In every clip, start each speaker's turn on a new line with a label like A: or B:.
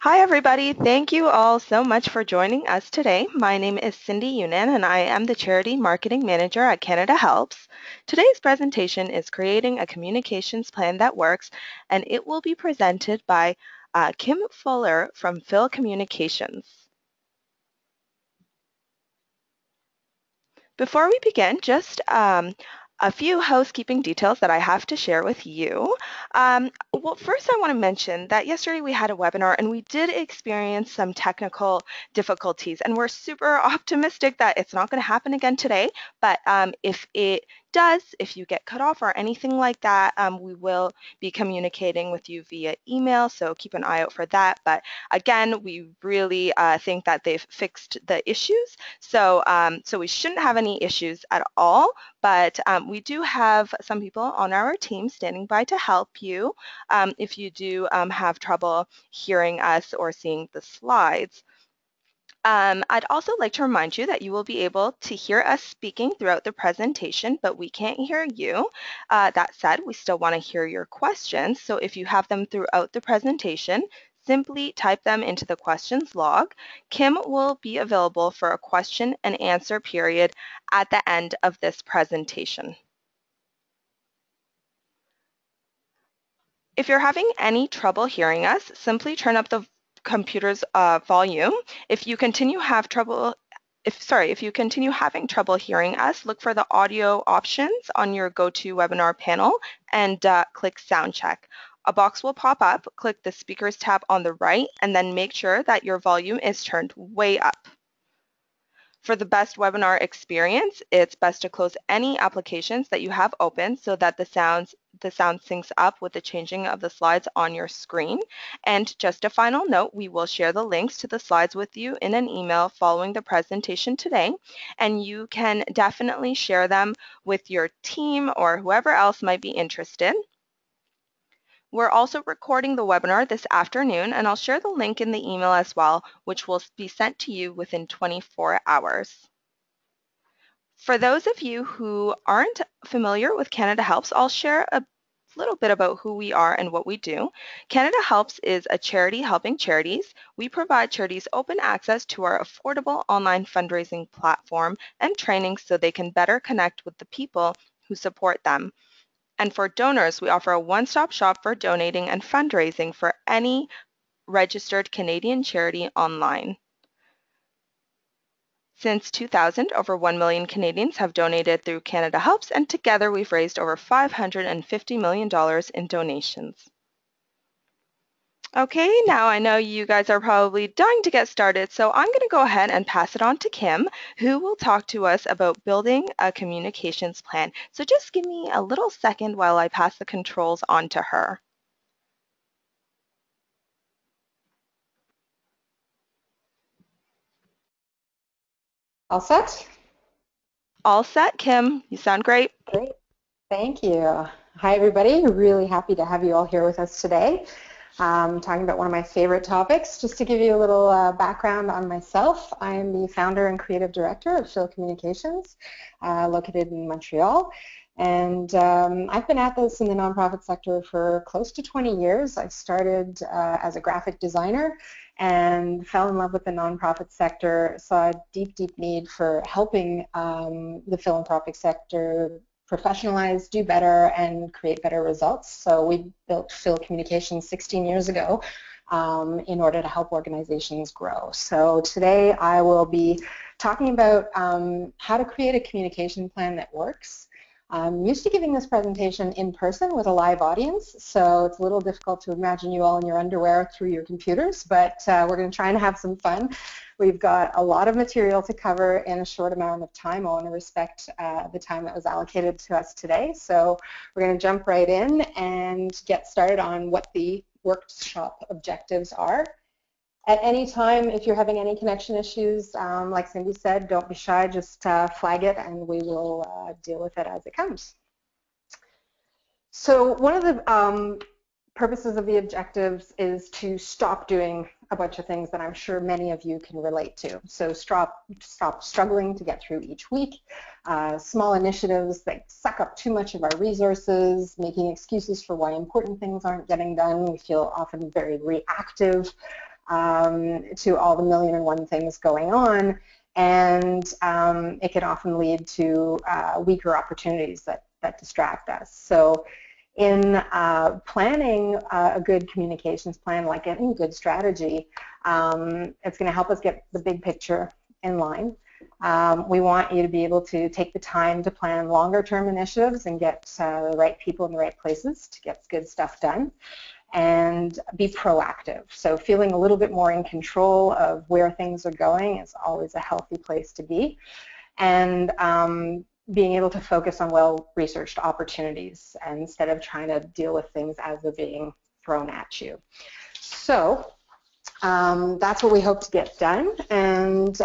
A: Hi, everybody. Thank you all so much for joining us today. My name is Cindy Yunan, and I am the Charity Marketing Manager at CanadaHelps. Today's presentation is Creating a Communications Plan That Works, and it will be presented by Kim Fuller from Phil Communications. Before we begin, just a few housekeeping details that I have to share with you. Well, first I want to mention that yesterday we had a webinar and we did experience some technical difficulties, and we're super optimistic that it's not going to happen again today, but if it does, if you get cut off or anything like that, we will be communicating with you via email, so keep an eye out for that. But again, we really think that they've fixed the issues, so we shouldn't have any issues at all. But we do have some people on our team standing by to help you if you do have trouble hearing us or seeing the slides. I'd also like to remind you that you will be able to hear us speaking throughout the presentation, but we can't hear you. That said, we still want to hear your questions, so if you have them throughout the presentation, simply type them into the questions log. Kim will be available for a question and answer period at the end of this presentation. If you're having any trouble hearing us, simply turn up the computer's volume. If you continue having trouble hearing us, look for the audio options on your GoToWebinar panel and click Sound Check. A box will pop up, click the Speakers tab on the right, and then make sure that your volume is turned way up. For the best webinar experience, it's best to close any applications that you have open so that the sound syncs up with the changing of the slides on your screen. And just a final note, we will share the links to the slides with you in an email following the presentation today, and you can definitely share them with your team or whoever else might be interested. We're also recording the webinar this afternoon, and I'll share the link in the email as well, which will be sent to you within 24 hours. For those of you who aren't familiar with CanadaHelps, I'll share a little bit about who we are and what we do. CanadaHelps is a charity helping charities. We provide charities open access to our affordable online fundraising platform and training so they can better connect with the people who support them. And for donors, we offer a one-stop shop for donating and fundraising for any registered Canadian charity online. Since 2000, over 1 million Canadians have donated through CanadaHelps, and together we've raised over $550 million in donations. Okay, now I know you guys are probably dying to get started, so I'm going to go ahead and pass it on to Kim, who will talk to us about building a communications plan. So just give me a little second while I pass the controls on to her.
B: All set?
A: All set, Kim. You sound great.
B: Great. Thank you. Hi, everybody. Really happy to have you all here with us today. Talking about one of my favorite topics. Just to give you a little background on myself, I am the founder and creative director of Phil Communications, located in Montreal. And I've been at this in the nonprofit sector for close to 20 years. I started as a graphic designer and fell in love with the nonprofit sector, saw a deep, deep need for helping the philanthropic sector professionalize, do better, and create better results. So we built Phil Communications 16 years ago in order to help organizations grow. So today I will be talking about how to create a communication plan that works. I'm used to giving this presentation in person with a live audience, so it's a little difficult to imagine you all in your underwear through your computers, but we're going to try and have some fun. We've got a lot of material to cover in a short amount of time. I want to respect the time that was allocated to us today, so we're going to jump right in and get started on what the workshop objectives are. At any time, if you're having any connection issues, like Cindy said, don't be shy, just flag it and we will deal with it as it comes. So one of the purposes of the objectives is to stop doing a bunch of things that I'm sure many of you can relate to. So stop struggling to get through each week, small initiatives that suck up too much of our resources, making excuses for why important things aren't getting done. We feel often very reactive. to all the million and one things going on, and it can often lead to weaker opportunities that distract us. So in planning a good communications plan, like any good strategy, it's going to help us get the big picture in line. We want you to be able to take the time to plan longer term initiatives and get the right people in the right places to get good stuff done, and be proactive. So feeling a little bit more in control of where things are going is always a healthy place to be, and being able to focus on well-researched opportunities instead of trying to deal with things as they're being thrown at you. So that's what we hope to get done. And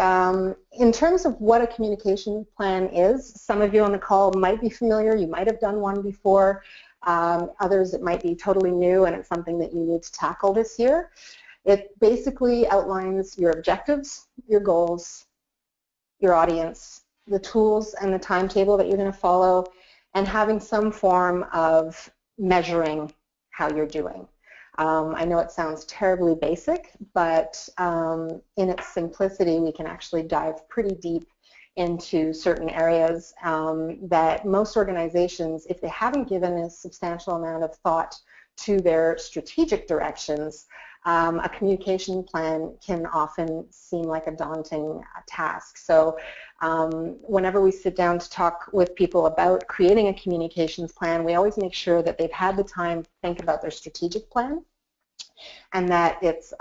B: in terms of what a communication plan is, some of you on the call might be familiar. You might have done one before. Others, it might be totally new, and it's something that you need to tackle this year. It basically outlines your objectives, your goals, your audience, the tools and the timetable that you're going to follow, and having some form of measuring how you're doing. I know it sounds terribly basic, but in its simplicity, we can actually dive pretty deep into certain areas that most organizations, if they haven't given a substantial amount of thought to their strategic directions, a communication plan can often seem like a daunting task. So whenever we sit down to talk with people about creating a communications plan, we always make sure that they've had the time to think about their strategic plan, and that it's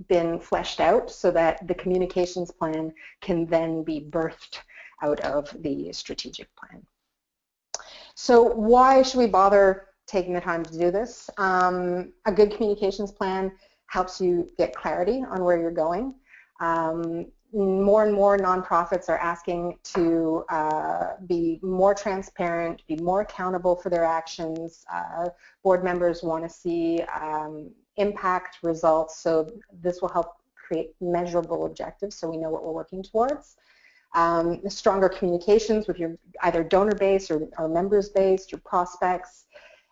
B: been fleshed out so that the communications plan can then be birthed out of the strategic plan. So why should we bother taking the time to do this? A good communications plan helps you get clarity on where you're going. More and more nonprofits are asking to be more transparent, be more accountable for their actions. Board members want to see impact results, so this will help create measurable objectives so we know what we're working towards. Stronger communications with your either donor base or members base, your prospects,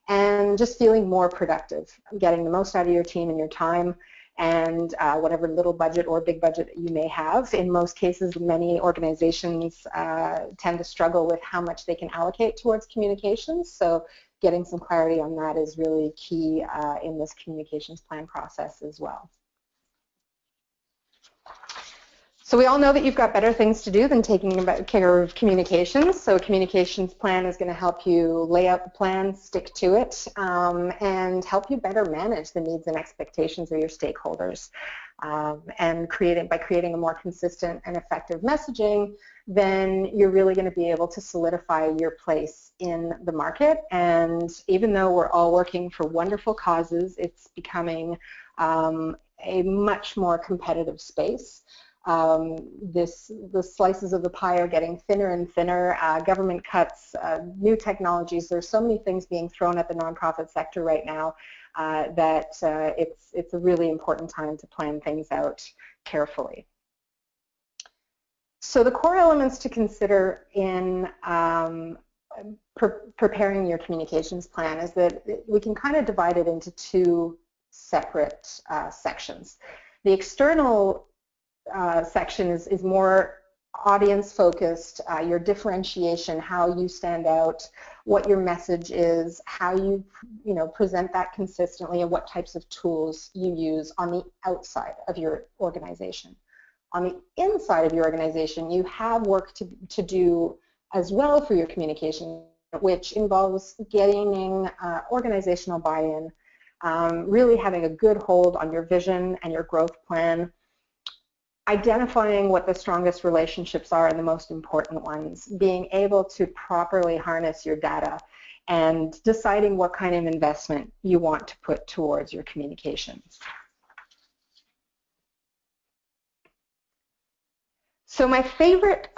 B: and just feeling more productive, getting the most out of your team and your time, and whatever little budget or big budget that you may have. In most cases, many organizations tend to struggle with how much they can allocate towards communications, so getting some clarity on that is really key in this communications plan process as well. So we all know that you've got better things to do than taking care of communications. So a communications plan is going to help you lay out the plan, stick to it, and help you better manage the needs and expectations of your stakeholders. And by creating a more consistent and effective messaging, then you're really going to be able to solidify your place in the market. And even though we're all working for wonderful causes, it's becoming a much more competitive space. The slices of the pie are getting thinner and thinner. Government cuts, new technologies. There's so many things being thrown at the nonprofit sector right now that it's a really important time to plan things out carefully. So the core elements to consider in preparing your communications plan is that we can kind of divide it into two separate sections. The external section is more audience focused, your differentiation, how you stand out, what your message is, how you present that consistently, and what types of tools you use on the outside of your organization. On the inside of your organization, you have work to do as well for your communication, which involves gaining organizational buy-in, really having a good hold on your vision and your growth plan, identifying what the strongest relationships are and the most important ones, being able to properly harness your data, and deciding what kind of investment you want to put towards your communications. So my favorite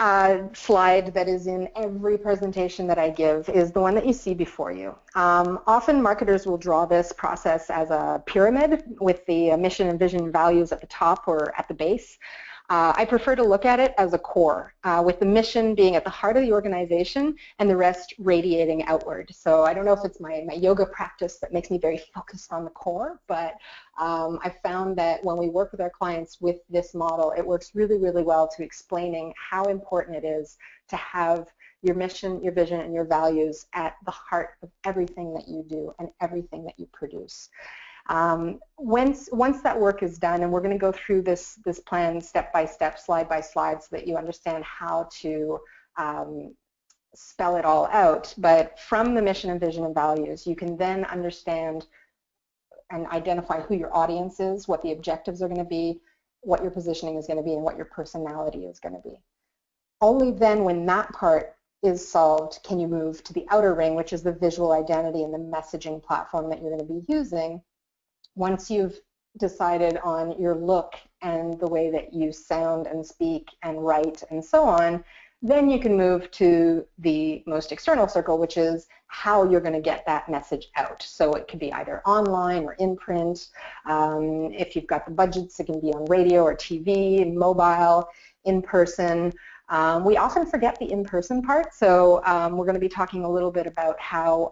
B: slide that is in every presentation that I give is the one that you see before you. Often marketers will draw this process as a pyramid with the mission and vision values at the top or at the base. I prefer to look at it as a core, with the mission being at the heart of the organization and the rest radiating outward. So I don't know if it's my yoga practice that makes me very focused on the core, but I found that when we work with our clients with this model, it works really, really well to explaining how important it is to have your mission, your vision, and your values at the heart of everything that you do and everything that you produce. Once that work is done, and we're going to go through this plan step by step, slide by slide, so that you understand how to spell it all out. But from the mission and vision and values, you can then understand and identify who your audience is, what the objectives are going to be, what your positioning is going to be, and what your personality is going to be. Only then, when that part is solved, can you move to the outer ring, which is the visual identity and the messaging platform that you're going to be using. Once you've decided on your look and the way that you sound and speak and write and so on, then you can move to the most external circle, which is how you're going to get that message out. So it could be either online or in print. If you've got the budgets, it can be on radio or TV, mobile, in person. We often forget the in-person part, so we're going to be talking a little bit about how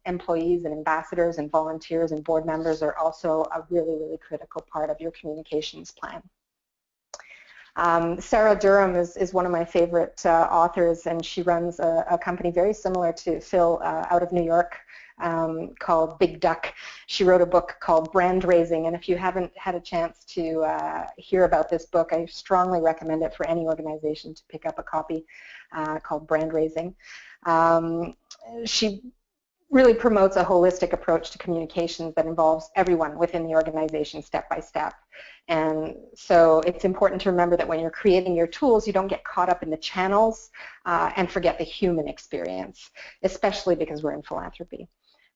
B: employees and ambassadors and volunteers and board members are also a really, really critical part of your communications plan. Sarah Durham is one of my favorite authors, and she runs a company very similar to Phil out of New York called Big Duck. She wrote a book called Brand Raising, and if you haven't had a chance to hear about this book, I strongly recommend it for any organization to pick up a copy called Brand Raising. She really promotes a holistic approach to communications that involves everyone within the organization step by step. And so it's important to remember that when you're creating your tools, you don't get caught up in the channels and forget the human experience, especially because we're in philanthropy.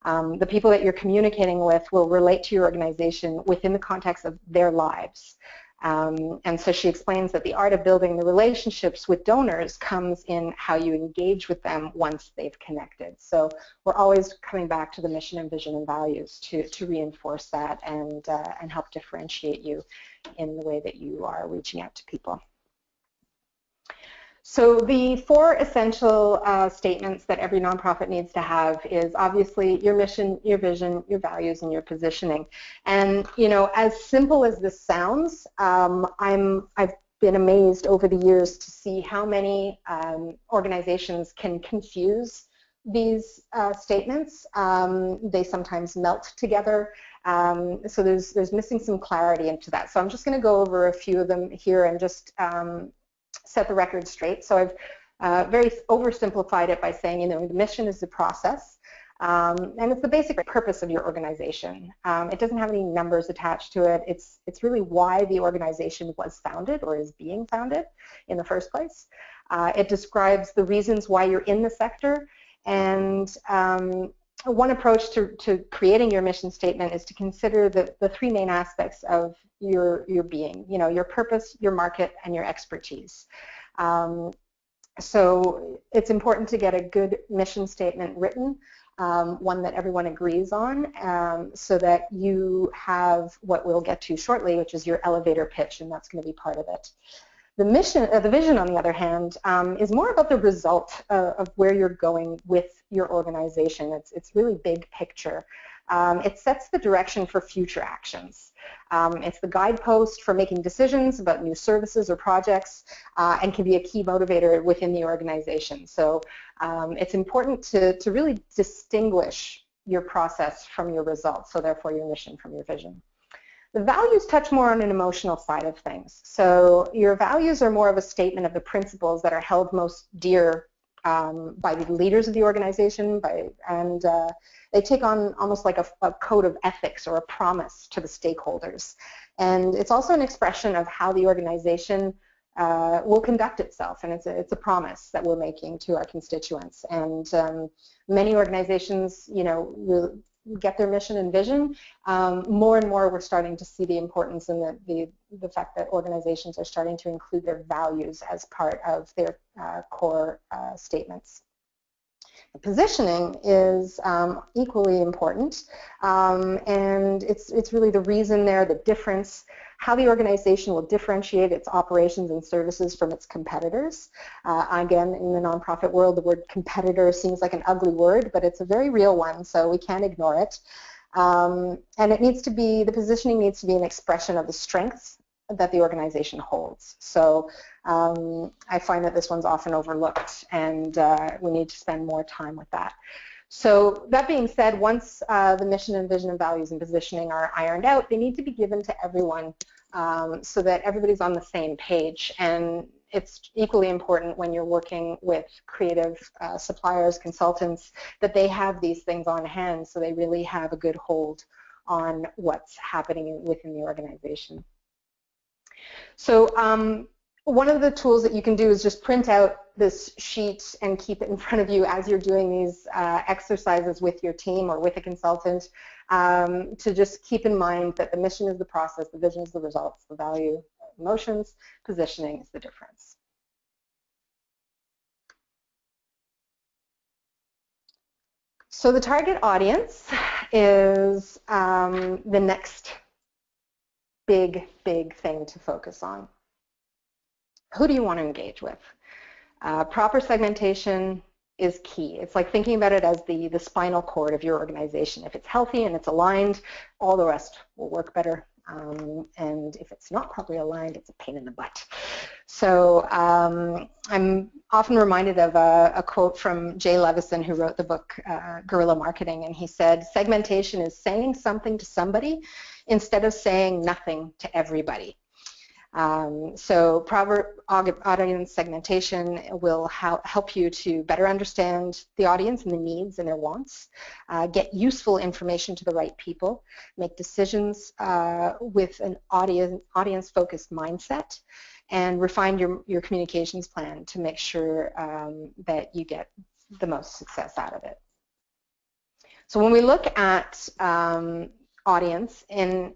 B: The people that you're communicating with will relate to your organization within the context of their lives. And so she explains that the art of building the relationships with donors comes in how you engage with them once they've connected. So we're always coming back to the mission and vision and values to reinforce that and help differentiate you in the way that you are reaching out to people. So the 4 essential statements that every nonprofit needs to have is obviously your mission, your vision, your values, and your positioning. And you know, as simple as this sounds, I've been amazed over the years to see how many organizations can confuse these statements. They sometimes melt together. So there's missing some clarity into that. So I'm just going to go over a few of them here and just set the record straight. So I've very oversimplified it by saying, you know, the mission is the process, and it's the basic purpose of your organization. It doesn't have any numbers attached to it. It's really why the organization was founded or is being founded in the first place. It describes the reasons why you're in the sector, and one approach to creating your mission statement is to consider the 3 main aspects of your being, you know, your purpose, your market, and your expertise. So it's important to get a good mission statement written, one that everyone agrees on, so that you have what we'll get to shortly, which is your elevator pitch, and that's going to be part of it. The mission, the vision, on the other hand, is more about the result of where you're going with your organization. It's really big picture. It sets the direction for future actions. It's the guidepost for making decisions about new services or projects, and can be a key motivator within the organization. So it's important to really distinguish your process from your results, so therefore your mission from your vision. The values touch more on an emotional side of things. So your values are more of a statement of the principles that are held most dear by the leaders of the organization, and they take on almost like a code of ethics or a promise to the stakeholders. And it's also an expression of how the organization will conduct itself, and it's a promise that we're making to our constituents. And many organizations, you know, will get their mission and vision. More and more we're starting to see the importance and the fact that organizations are starting to include their values as part of their core statements. The positioning is equally important, and it's really the reason there, the difference. how the organization will differentiate its operations and services from its competitors. Again, in the nonprofit world, the word competitor seems like an ugly word, but it's a very real one, so we can't ignore it. And it needs to be, the positioning needs to be an expression of the strengths that the organization holds. So I find that this one's often overlooked, and we need to spend more time with that. So that being said, once the mission and vision and values and positioning are ironed out, they need to be given to everyone so that everybody's on the same page. And it's equally important when you're working with creative suppliers, consultants, that they have these things on hand so they really have a good hold on what's happening within the organization. So one of the tools that you can do is just print out this sheet and keep it in front of you as you're doing these exercises with your team or with a consultant, to just keep in mind that the mission is the process, the vision is the results, the value, emotions, positioning is the difference. So the target audience is the next big thing to focus on. Who do you want to engage with? Proper segmentation is key. It's like thinking about it as the spinal cord of your organization. If it's healthy and it's aligned, all the rest will work better. And if it's not properly aligned, it's a pain in the butt. So I'm often reminded of a quote from Jay Levison, who wrote the book Guerrilla Marketing, and he said, segmentation is saying something to somebody instead of saying nothing to everybody. So proper audience segmentation will help you to better understand the audience and the needs and their wants, get useful information to the right people, make decisions with an audience-focused mindset, and refine your communications plan to make sure that you get the most success out of it. So when we look at audience in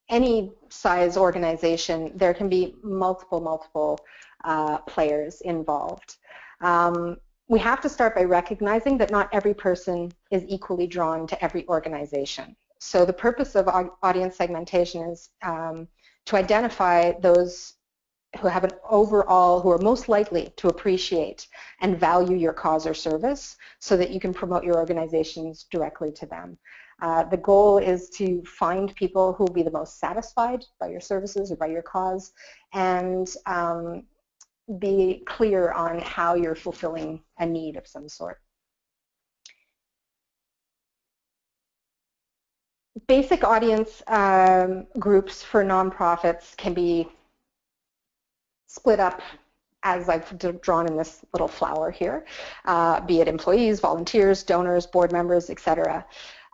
B: any size organization, there can be multiple players involved. We have to start by recognizing that not every person is equally drawn to every organization. So the purpose of audience segmentation is to identify those who have an overall, who are most likely to appreciate and value your cause or service so that you can promote your organizations directly to them. The goal is to find people who will be the most satisfied by your services or by your cause, and be clear on how you're fulfilling a need of some sort. Basic audience groups for nonprofits can be split up as I've drawn in this little flower here, be it employees, volunteers, donors, board members, etc.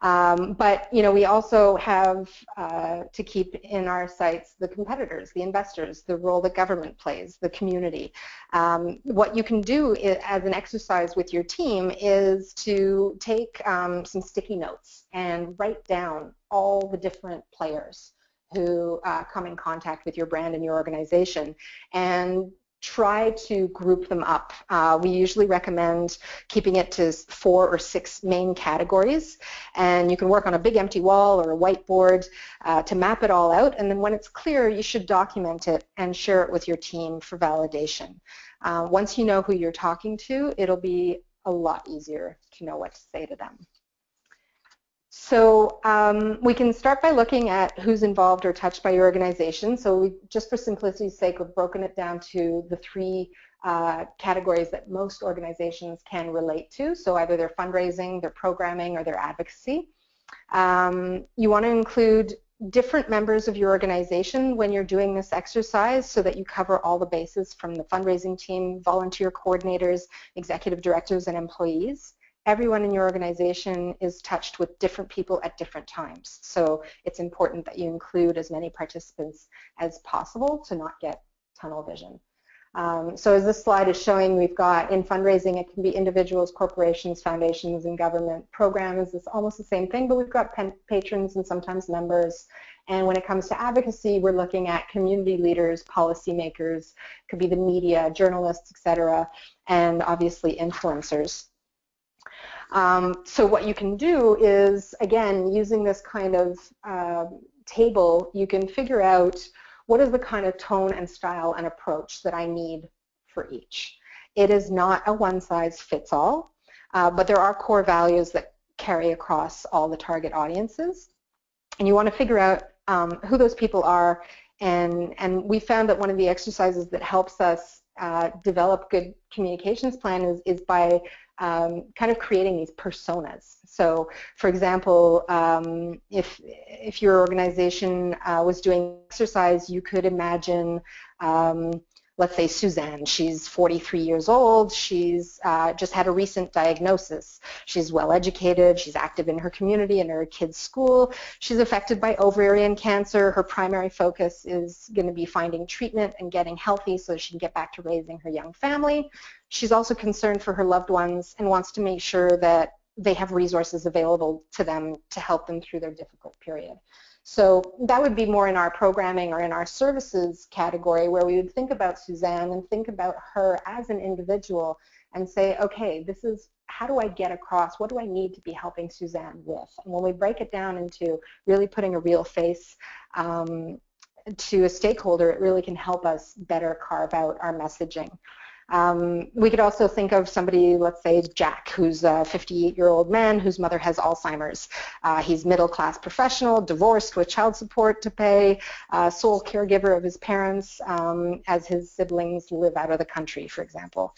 B: But we also have to keep in our sights the competitors, the investors, the role that government plays, the community. What you can do as an exercise with your team is to take some sticky notes and write down all the different players who come in contact with your brand and your organization, and try to group them up. We usually recommend keeping it to 4 or 6 main categories, and you can work on a big empty wall or a whiteboard to map it all out, and then when it's clear, you should document it and share it with your team for validation. Once you know who you're talking to, it'll be a lot easier to know what to say to them. So we can start by looking at who's involved or touched by your organization. So just for simplicity's sake, we've broken it down to the 3 categories that most organizations can relate to. So either their fundraising, their programming, or their advocacy. You want to include different members of your organization when you're doing this exercise so that you cover all the bases, from the fundraising team, volunteer coordinators, executive directors, and employees. Everyone in your organization is touched with different people at different times. So it's important that you include as many participants as possible to not get tunnel vision. So as this slide is showing, we've got in fundraising, it can be individuals, corporations, foundations, and government. Programs is almost the same thing, but we've got patrons and sometimes members. And when it comes to advocacy, we're looking at community leaders, policymakers, could be the media, journalists, etc., and obviously influencers. So what you can do is, again, using this kind of table, you can figure out what is the kind of tone and style and approach that I need for each. It is not a one-size-fits-all, but there are core values that carry across all the target audiences. And you want to figure out who those people are, and we found that one of the exercises that helps us develop good communications plan is by kind of creating these personas. So, for example, if your organization was doing exercise, you could imagine, let's say Suzanne. She's 43 years old. She's just had a recent diagnosis. She's well educated. She's active in her community and her kids' school. She's affected by ovarian cancer. Her primary focus is going to be finding treatment and getting healthy so she can get back to raising her young family. She's also concerned for her loved ones and wants to make sure that they have resources available to them to help them through their difficult period. So that would be more in our programming or in our services category, where we would think about Suzanne and think about her as an individual and say, okay, this is, how do I get across, what do I need to be helping Suzanne with? And when we break it down into really putting a real face to a stakeholder, it really can help us better carve out our messaging. We could also think of somebody, let's say Jack, who's a 58-year-old man whose mother has Alzheimer's. He's middle-class professional, divorced with child support to pay, sole caregiver of his parents as his siblings live out of the country, for example.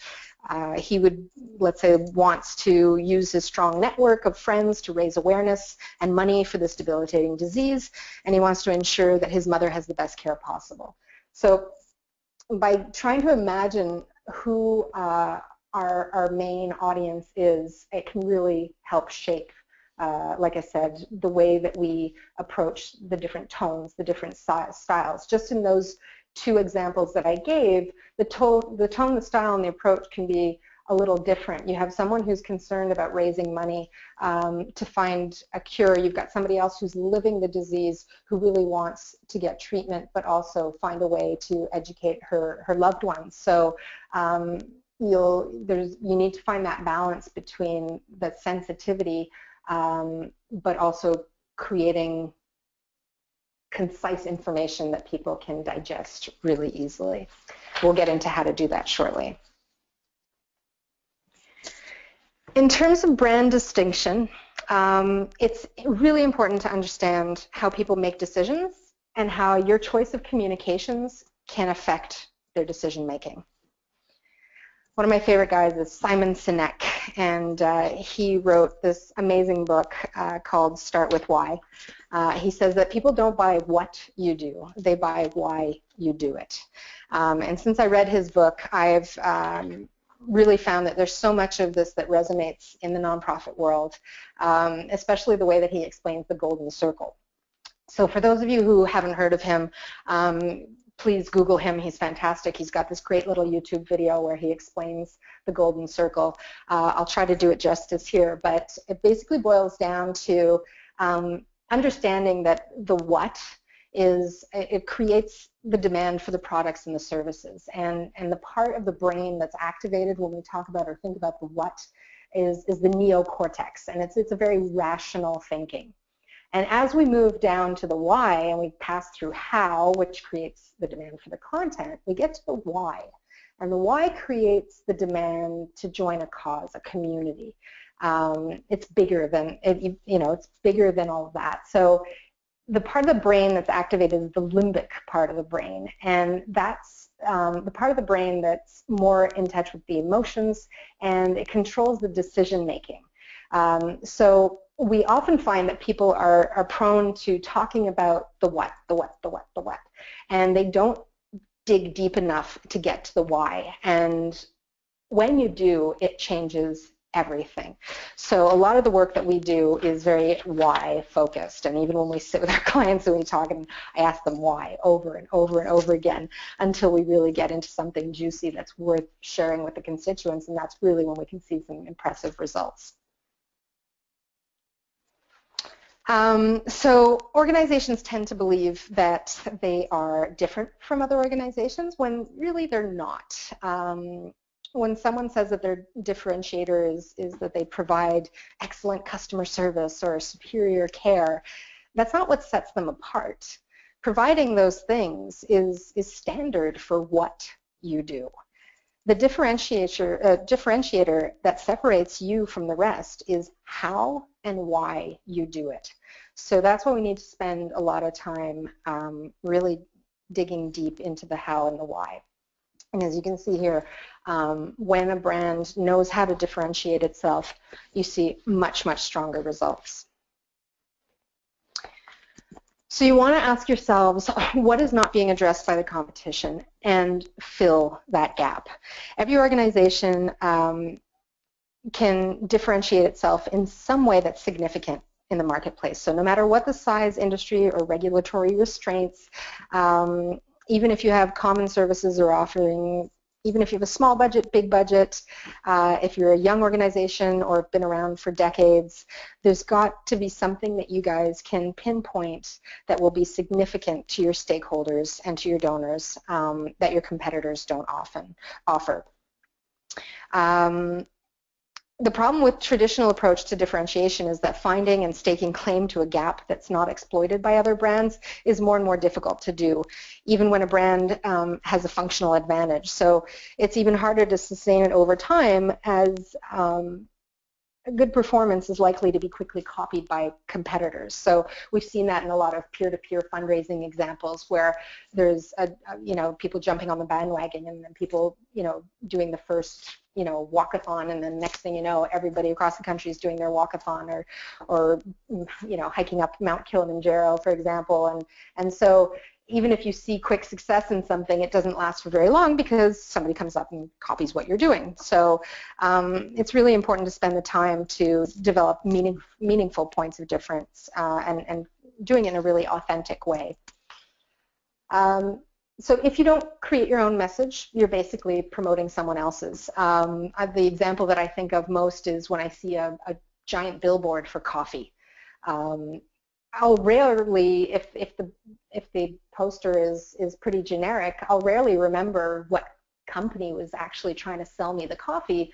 B: He would, let's say, wants to use his strong network of friends to raise awareness and money for this debilitating disease, and he wants to ensure that his mother has the best care possible. So by trying to imagine who our main audience is, it can really help shape, like I said, the way that we approach the different tones, the different styles. Just in those two examples that I gave, the tone, the style, and the approach can be a little different. You have someone who's concerned about raising money to find a cure. You've got somebody else who's living the disease who really wants to get treatment but also find a way to educate her loved ones. So you need to find that balance between the sensitivity but also creating concise information that people can digest really easily. We'll get into how to do that shortly. In terms of brand distinction, it's really important to understand how people make decisions and how your choice of communications can affect their decision making. One of my favorite guys is Simon Sinek, and he wrote this amazing book called Start With Why. He says that people don't buy what you do, they buy why you do it. And since I read his book, I've really found that there's so much of this that resonates in the nonprofit world, especially the way that he explains the golden circle. So for those of you who haven't heard of him, please Google him. He's fantastic. He's got this great little YouTube video where he explains the golden circle. I'll try to do it justice here, but it basically boils down to understanding that the what is, it creates the demand for the products and the services. And the part of the brain that's activated when we talk about or think about the what is the neocortex. And it's a very rational thinking. And as we move down to the why and we pass through how, which creates the demand for the content, we get to the why. And the why creates the demand to join a cause, a community. It's bigger than, it's bigger than all of that. So the part of the brain that's activated is the limbic part of the brain, and that's the part of the brain that's more in touch with the emotions, and it controls the decision making. So we often find that people are prone to talking about the what, and they don't dig deep enough to get to the why. And when you do, it changes everything. So a lot of the work that we do is very why focused, and even when we sit with our clients and we talk, and I ask them why over and over and over again until we really get into something juicy that's worth sharing with the constituents, and that's really when we can see some impressive results. So organizations tend to believe that they are different from other organizations when really they're not. When someone says that their differentiator is that they provide excellent customer service or superior care, That's not what sets them apart. Providing those things is standard for what you do. The differentiator that separates you from the rest is how and why you do it. So that's why we need to spend a lot of time really digging deep into the how and the why. And as you can see here, when a brand knows how to differentiate itself, you see much, much stronger results. So you want to ask yourselves, what is not being addressed by the competition, and fill that gap. Every organization can differentiate itself in some way that's significant in the marketplace. So no matter what the size, industry, or regulatory restraints, even if you have common services or offering, even if you have a small budget, big budget, if you're a young organization or have been around for decades, there's got to be something that you guys can pinpoint that will be significant to your stakeholders and to your donors that your competitors don't often offer. The problem with traditional approach to differentiation is that finding and staking claim to a gap that's not exploited by other brands is more and more difficult to do, even when a brand has a functional advantage. So it's even harder to sustain it over time, as a good performance is likely to be quickly copied by competitors. So we've seen that in a lot of peer-to-peer fundraising examples where there's people jumping on the bandwagon, and then people doing the first walkathon, and then next thing you know, everybody across the country is doing their walkathon, or hiking up Mount Kilimanjaro, for example, and so even if you see quick success in something, it doesn't last for very long because somebody comes up and copies what you're doing. So it's really important to spend the time to develop meaningful points of difference and doing it in a really authentic way. So if you don't create your own message, you're basically promoting someone else's. The example that I think of most is when I see a giant billboard for coffee. I'll rarely, if the poster is pretty generic, I'll rarely remember what company was actually trying to sell me the coffee.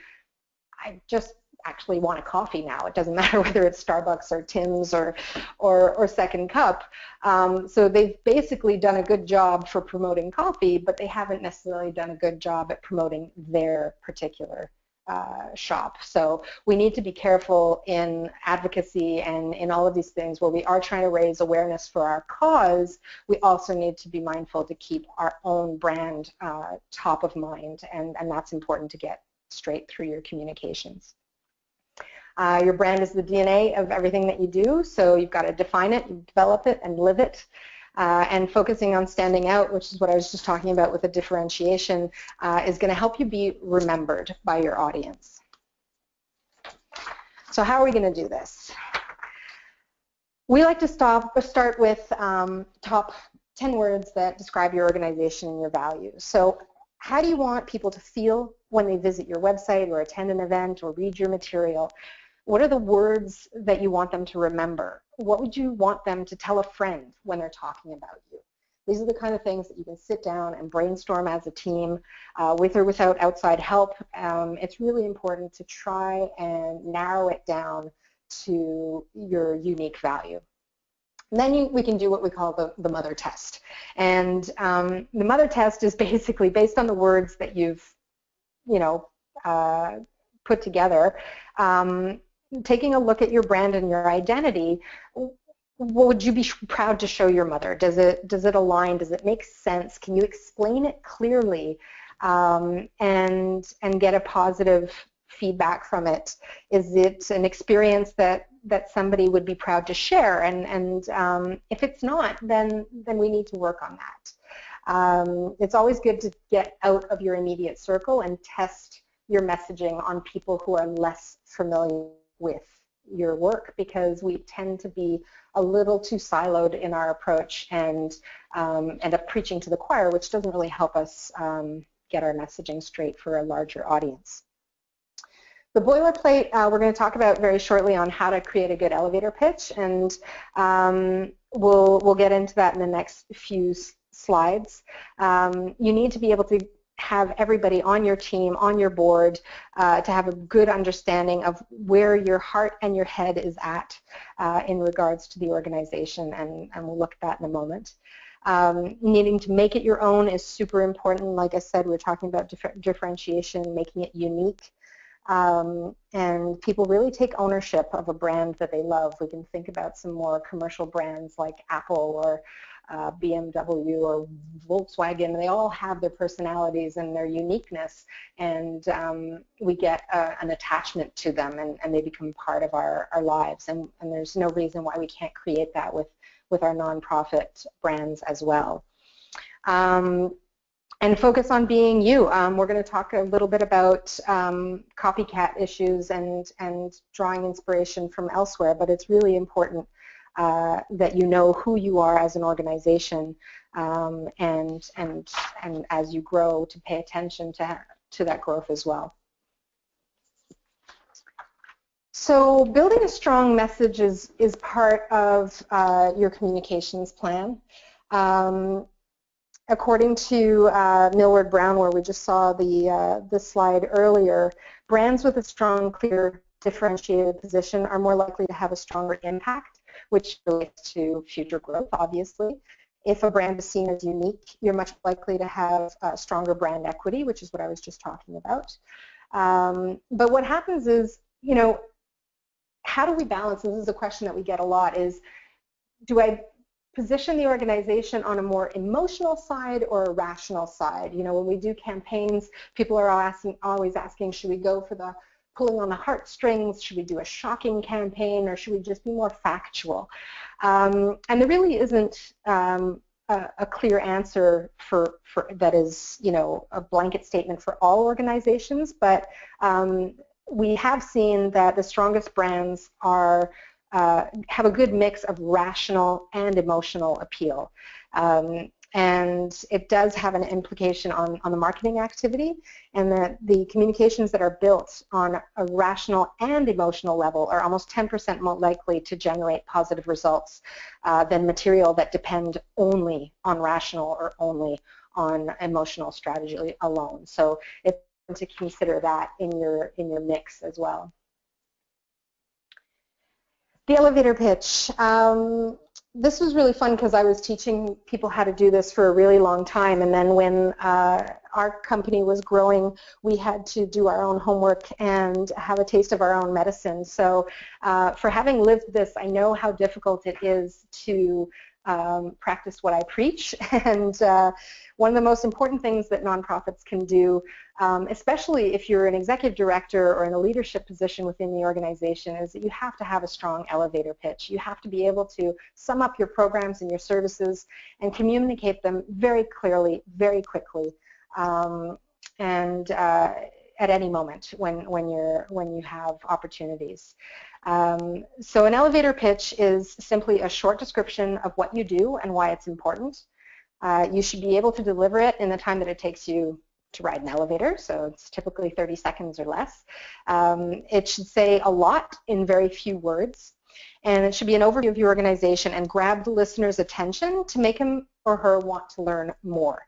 B: I just actually want a coffee now. It doesn't matter whether it's Starbucks or Tim's or Second Cup. So they've basically done a good job for promoting coffee, but they haven't necessarily done a good job at promoting their particular shop. So we need to be careful in advocacy and in all of these things where we are trying to raise awareness for our cause. We also need to be mindful to keep our own brand top of mind, and that's important to get straight through your communications. Your brand is the DNA of everything that you do, so you've got to define it, you develop it, and live it. And focusing on standing out, which is what I was just talking about with the differentiation, is going to help you be remembered by your audience. So how are we going to do this? We like to start with top 10 words that describe your organization and your values. So how do you want people to feel when they visit your website or attend an event or read your material? What are the words that you want them to remember? What would you want them to tell a friend when they're talking about you? These are the kind of things that you can sit down and brainstorm as a team, with or without outside help. It's really important to try and narrow it down to your unique value. And then we can do what we call the mother test. And the mother test is basically based on the words that you've put together. Taking a look at your brand and your identity, what would you be proud to show your mother? Does it align? Does it make sense? Can you explain it clearly and get a positive feedback from it? Is it an experience that somebody would be proud to share? And if it's not, then we need to work on that. It's always good to get out of your immediate circle and test your messaging on people who are less familiar with your work, because we tend to be a little too siloed in our approach and end up preaching to the choir, which doesn't really help us get our messaging straight for a larger audience. The boilerplate we're going to talk about very shortly on how to create a good elevator pitch, and we'll get into that in the next few slides. You need to be able to have everybody on your team, on your board, to have a good understanding of where your heart and your head is at in regards to the organization, and we'll look at that in a moment. Needing to make it your own is super important. Like I said, we're talking about differentiation, making it unique. And people really take ownership of a brand that they love. We can think about some more commercial brands like Apple or BMW or Volkswagen. They all have their personalities and their uniqueness, and we get an attachment to them, and they become part of our lives. And there's no reason why we can't create that with our nonprofit brands as well. And focus on being you. We're going to talk a little bit about copycat issues and drawing inspiration from elsewhere, but it's really important that you know who you are as an organization, and as you grow, to pay attention to that growth as well. So building a strong message is part of your communications plan. According to Millward Brown, where we just saw the slide earlier, brands with a strong, clear, differentiated position are more likely to have a stronger impact, which relates to future growth, obviously. If a brand is seen as unique, you're much likely to have stronger brand equity, which is what I was just talking about. But what happens is, you know, how do we balance, and this is a question that we get a lot, is do I position the organization on a more emotional side or a rational side? You know, when we do campaigns, people are always asking, should we go for the pulling on the heartstrings? Should we do a shocking campaign, or should we just be more factual? And there really isn't a clear answer for that is, you know, a blanket statement for all organizations, but we have seen that the strongest brands are have a good mix of rational and emotional appeal. And it does have an implication on the marketing activity, and that the communications that are built on a rational and emotional level are almost 10% more likely to generate positive results than material that depend only on rational or only on emotional strategy alone. So it's important to consider that in your mix as well. The elevator pitch. This was really fun because I was teaching people how to do this for a really long time, and then when our company was growing, we had to do our own homework and have a taste of our own medicine. So for having lived this, I know how difficult it is to practice what I preach, and one of the most important things that nonprofits can do, especially if you're an executive director or in a leadership position within the organization, is that you have to have a strong elevator pitch. You have to be able to sum up your programs and your services and communicate them very clearly, very quickly, and at any moment when you have opportunities. So an elevator pitch is simply a short description of what you do and why it's important. You should be able to deliver it in the time that it takes you to ride an elevator, so it's typically 30 seconds or less. It should say a lot in very few words, and it should be an overview of your organization and grab the listener's attention to make him or her want to learn more.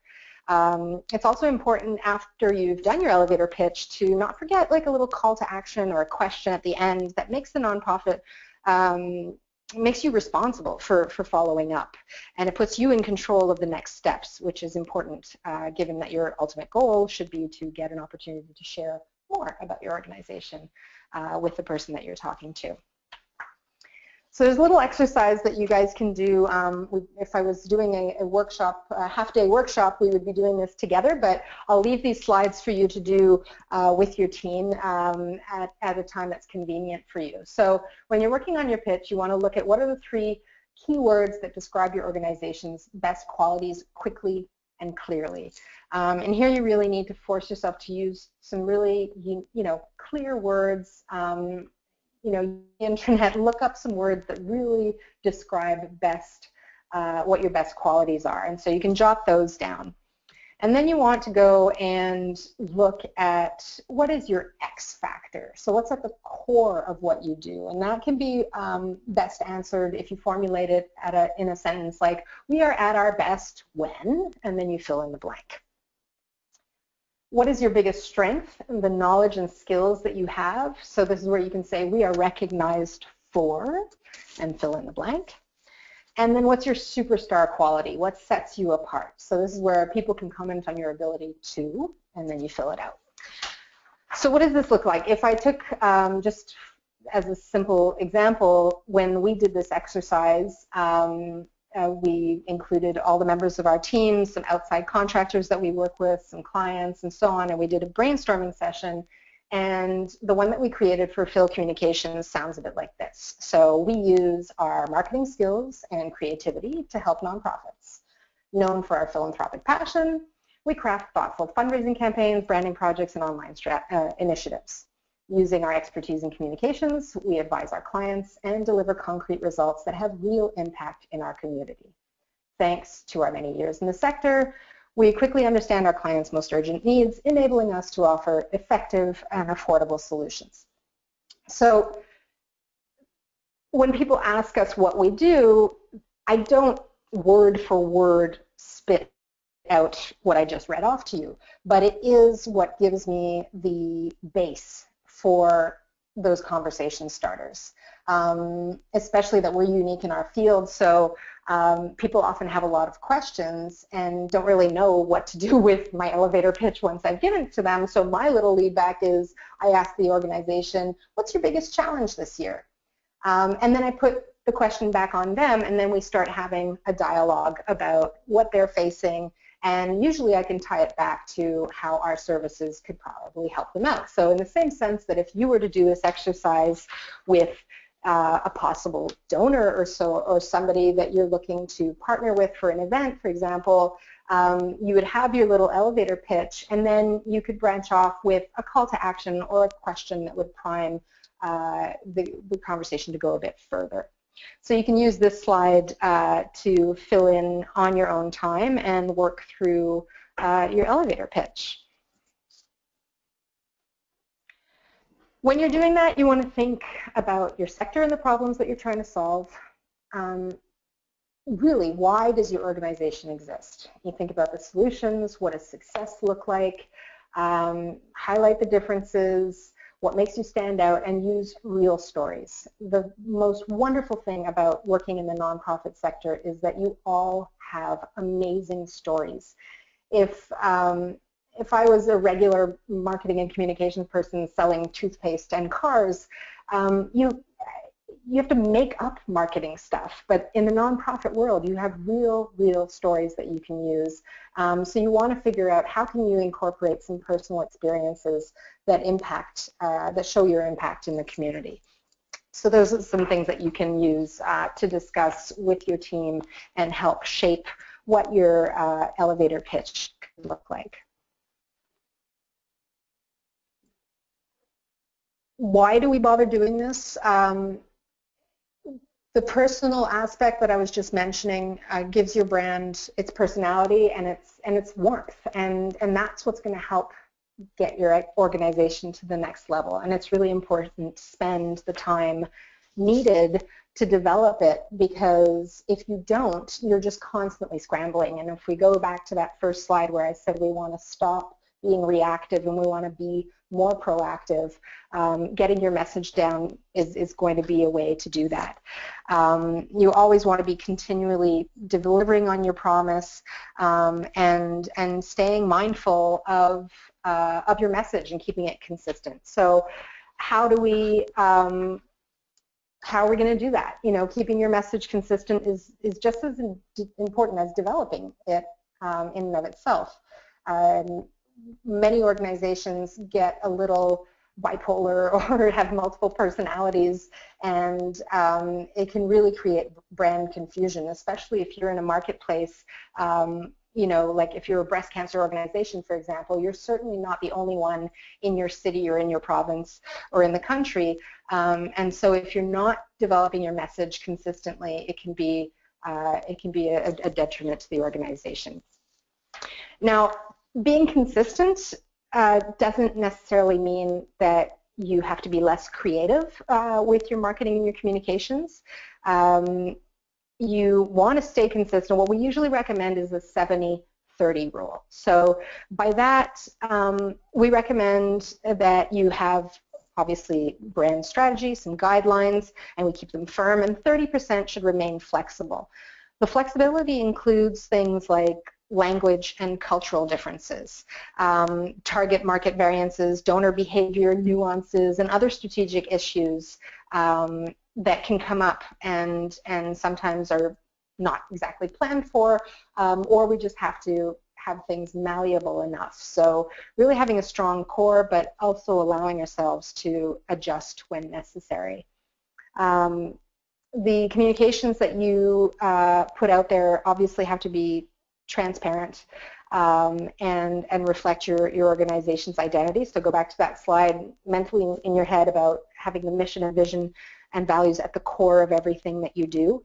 B: It's also important after you've done your elevator pitch to not forget like a little call to action or a question at the end that makes the nonprofit makes you responsible for following up, and it puts you in control of the next steps, which is important given that your ultimate goal should be to get an opportunity to share more about your organization with the person that you're talking to. So there's a little exercise that you guys can do. If I was doing a workshop, a half-day workshop, we would be doing this together, but I'll leave these slides for you to do with your team at a time that's convenient for you. So when you're working on your pitch, you want to look at what are the 3 key words that describe your organization's best qualities quickly and clearly. And here you really need to force yourself to use some really, clear words. The internet, look up some words that really describe best what your best qualities are, and so you can jot those down. And then you want to go and look at what is your X factor. So what's at the core of what you do, and that can be best answered if you formulate it in a sentence like, we are at our best when, and then you fill in the blank. What is your biggest strength, the knowledge and skills that you have? So this is where you can say, we are recognized for, and fill in the blank. And then what's your superstar quality? What sets you apart? So this is where people can comment on your ability to, and then you fill it out. So what does this look like? If I took, just as a simple example, when we did this exercise, we included all the members of our team, some outside contractors that we work with, some clients, and so on, and we did a brainstorming session. And the one that we created for Phil Communications sounds a bit like this. So we use our marketing skills and creativity to help nonprofits. Known for our philanthropic passion, we craft thoughtful fundraising campaigns, branding projects, and online initiatives. Using our expertise in communications, we advise our clients and deliver concrete results that have real impact in our community. Thanks to our many years in the sector, we quickly understand our clients' most urgent needs, enabling us to offer effective and affordable solutions. So when people ask us what we do, I don't word for word spit out what I just read off to you, but it is what gives me the base for those conversation starters, especially that we're unique in our field. So people often have a lot of questions and don't really know what to do with my elevator pitch once I've given it to them. So my little lead back is I ask the organization, what's your biggest challenge this year? And then I put the question back on them, and then we start having a dialogue about what they're facing. And usually I can tie it back to how our services could probably help them out. So in the same sense that if you were to do this exercise with a possible donor or so, or somebody that you're looking to partner with for an event, for example, you would have your little elevator pitch, and then you could branch off with a call to action or a question that would prime the conversation to go a bit further. So you can use this slide to fill in on your own time and work through your elevator pitch. When you're doing that, you want to think about your sector and the problems that you're trying to solve. Really, why does your organization exist? You think about the solutions, what does success look like, highlight the differences, what makes you stand out, and use real stories. The most wonderful thing about working in the nonprofit sector is that you all have amazing stories. If I was a regular marketing and communications person selling toothpaste and cars, you have to make up marketing stuff. But in the nonprofit world, you have real stories that you can use. So you want to figure out how can you incorporate some personal experiences that impact, that show your impact in the community. So those are some things that you can use to discuss with your team and help shape what your elevator pitch could look like. Why do we bother doing this? The personal aspect that I was just mentioning gives your brand its personality and its warmth, and that's what's going to help get your organization to the next level. And it's really important to spend the time needed to develop it, because if you don't, you're just constantly scrambling. And if we go back to that first slide where I said we want to stop being reactive and we want to be more proactive, getting your message down is going to be a way to do that. You always want to be continually delivering on your promise, and staying mindful of your message and keeping it consistent. So how are we going to do that? You know, keeping your message consistent is just as important as developing it in and of itself. Many organizations get a little bipolar or have multiple personalities, and it can really create brand confusion, especially if you're in a marketplace. You know, like if you're a breast cancer organization, for example, you're certainly not the only one in your city or in your province or in the country. And so if you're not developing your message consistently, it can be a detriment to the organization. Now, being consistent doesn't necessarily mean that you have to be less creative with your marketing and your communications. You want to stay consistent. What we usually recommend is a 30 rule. So by that, we recommend that you have obviously brand strategy, some guidelines, and we keep them firm, and 30% should remain flexible. The flexibility includes things like language and cultural differences, target market variances, donor behavior nuances, and other strategic issues that can come up and sometimes are not exactly planned for, or we just have to have things malleable enough. So really having a strong core, but also allowing ourselves to adjust when necessary. The communications that you put out there obviously have to be transparent and reflect your organization's identity. So go back to that slide mentally in your head about having the mission and vision and values at the core of everything that you do.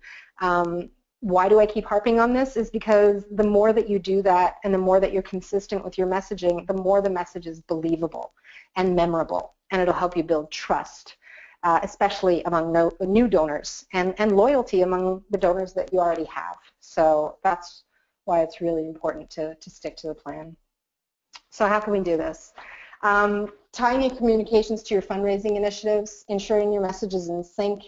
B: Why do I keep harping on this? Is because the more that you do that and the more that you're consistent with your messaging, the more the message is believable and memorable, and it'll help you build trust, especially among new donors, and loyalty among the donors that you already have. So that's why it's really important to stick to the plan. So how can we do this? Tying your communications to your fundraising initiatives, ensuring your message is in sync,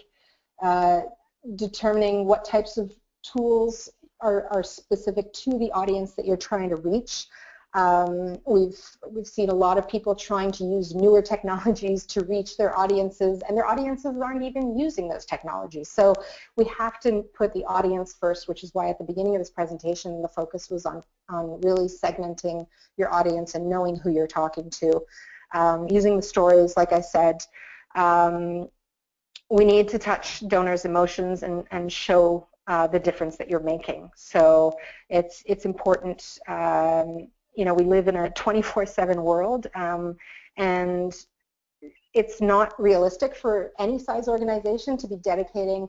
B: determining what types of tools are specific to the audience that you're trying to reach. We've seen a lot of people trying to use newer technologies to reach their audiences, and their audiences aren't even using those technologies. So we have to put the audience first, which is why at the beginning of this presentation the focus was on really segmenting your audience and knowing who you're talking to. Using the stories, like I said, we need to touch donors' emotions and show the difference that you're making. So it's important. You know, we live in a 24/7 world, and it's not realistic for any size organization to be dedicating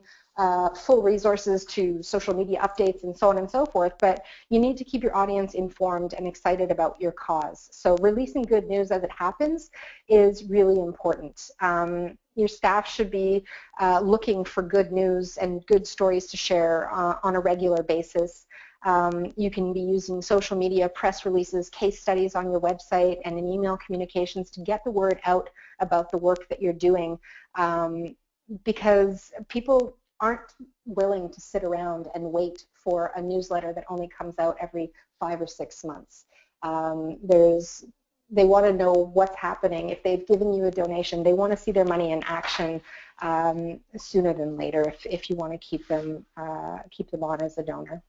B: full resources to social media updates and so on and so forth, but you need to keep your audience informed and excited about your cause. So releasing good news as it happens is really important. Your staff should be looking for good news and good stories to share on a regular basis. You can be using social media, press releases, case studies on your website, and in email communications to get the word out about the work that you're doing, because people aren't willing to sit around and wait for a newsletter that only comes out every 5 or 6 months. They want to know what's happening. If they've given you a donation, they want to see their money in action sooner than later if you want to keep them on as a donor.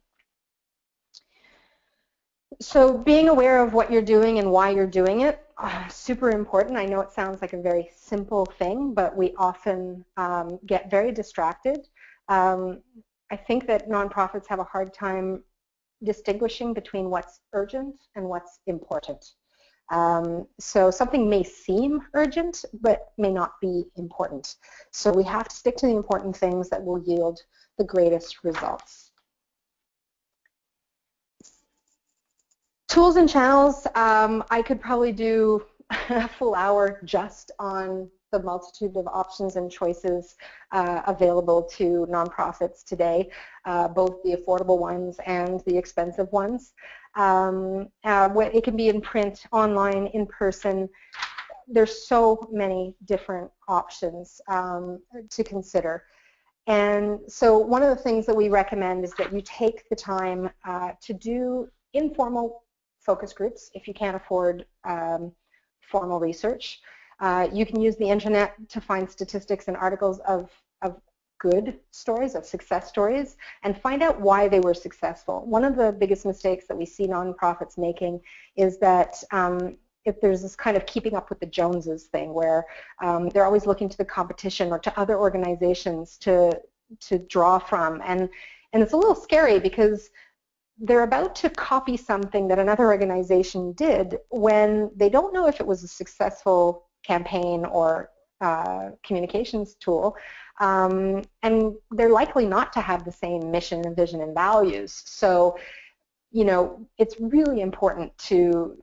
B: So being aware of what you're doing and why you're doing it, super important. I know it sounds like a very simple thing, but we often get very distracted. I think that nonprofits have a hard time distinguishing between what's urgent and what's important. So something may seem urgent, but may not be important. So we have to stick to the important things that will yield the greatest results. Tools and channels, I could probably do a full hour just on the multitude of options and choices available to nonprofits today, both the affordable ones and the expensive ones. It can be in print, online, in person. There's so many different options to consider. And so one of the things that we recommend is that you take the time to do informal focus groups if you can't afford formal research. You can use the internet to find statistics and articles of good stories, of success stories, and find out why they were successful. One of the biggest mistakes that we see nonprofits making is that if there's this kind of keeping up with the Joneses thing where they're always looking to the competition or to other organizations to draw from, and it's a little scary because they're about to copy something that another organization did when they don't know if it was a successful campaign or communications tool, and they're likely not to have the same mission and vision and values. So, you know, it's really important to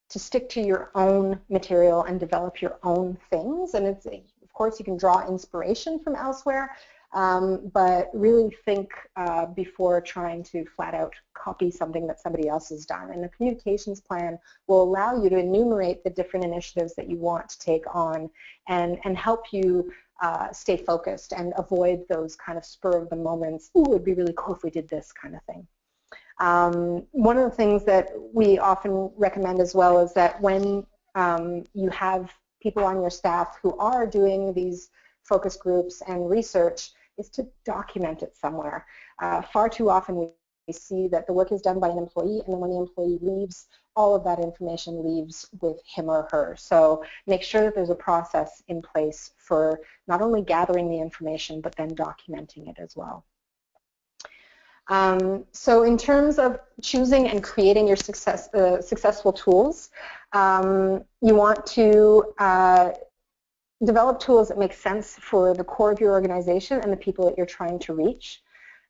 B: stick to your own material and develop your own things. And it's, of course, you can draw inspiration from elsewhere, but really think before trying to flat out copy something that somebody else has done. And the communications plan will allow you to enumerate the different initiatives that you want to take on and help you stay focused and avoid those kind of spur of the moments, ooh, it would be really cool if we did this kind of thing. One of the things that we often recommend as well is that when you have people on your staff who are doing these focus groups and research, is to document it somewhere. Far too often we see that the work is done by an employee, and then when the employee leaves, all of that information leaves with him or her. So make sure that there's a process in place for not only gathering the information, but then documenting it as well. So in terms of choosing and creating your successful tools, you want to develop tools that make sense for the core of your organization and the people that you're trying to reach.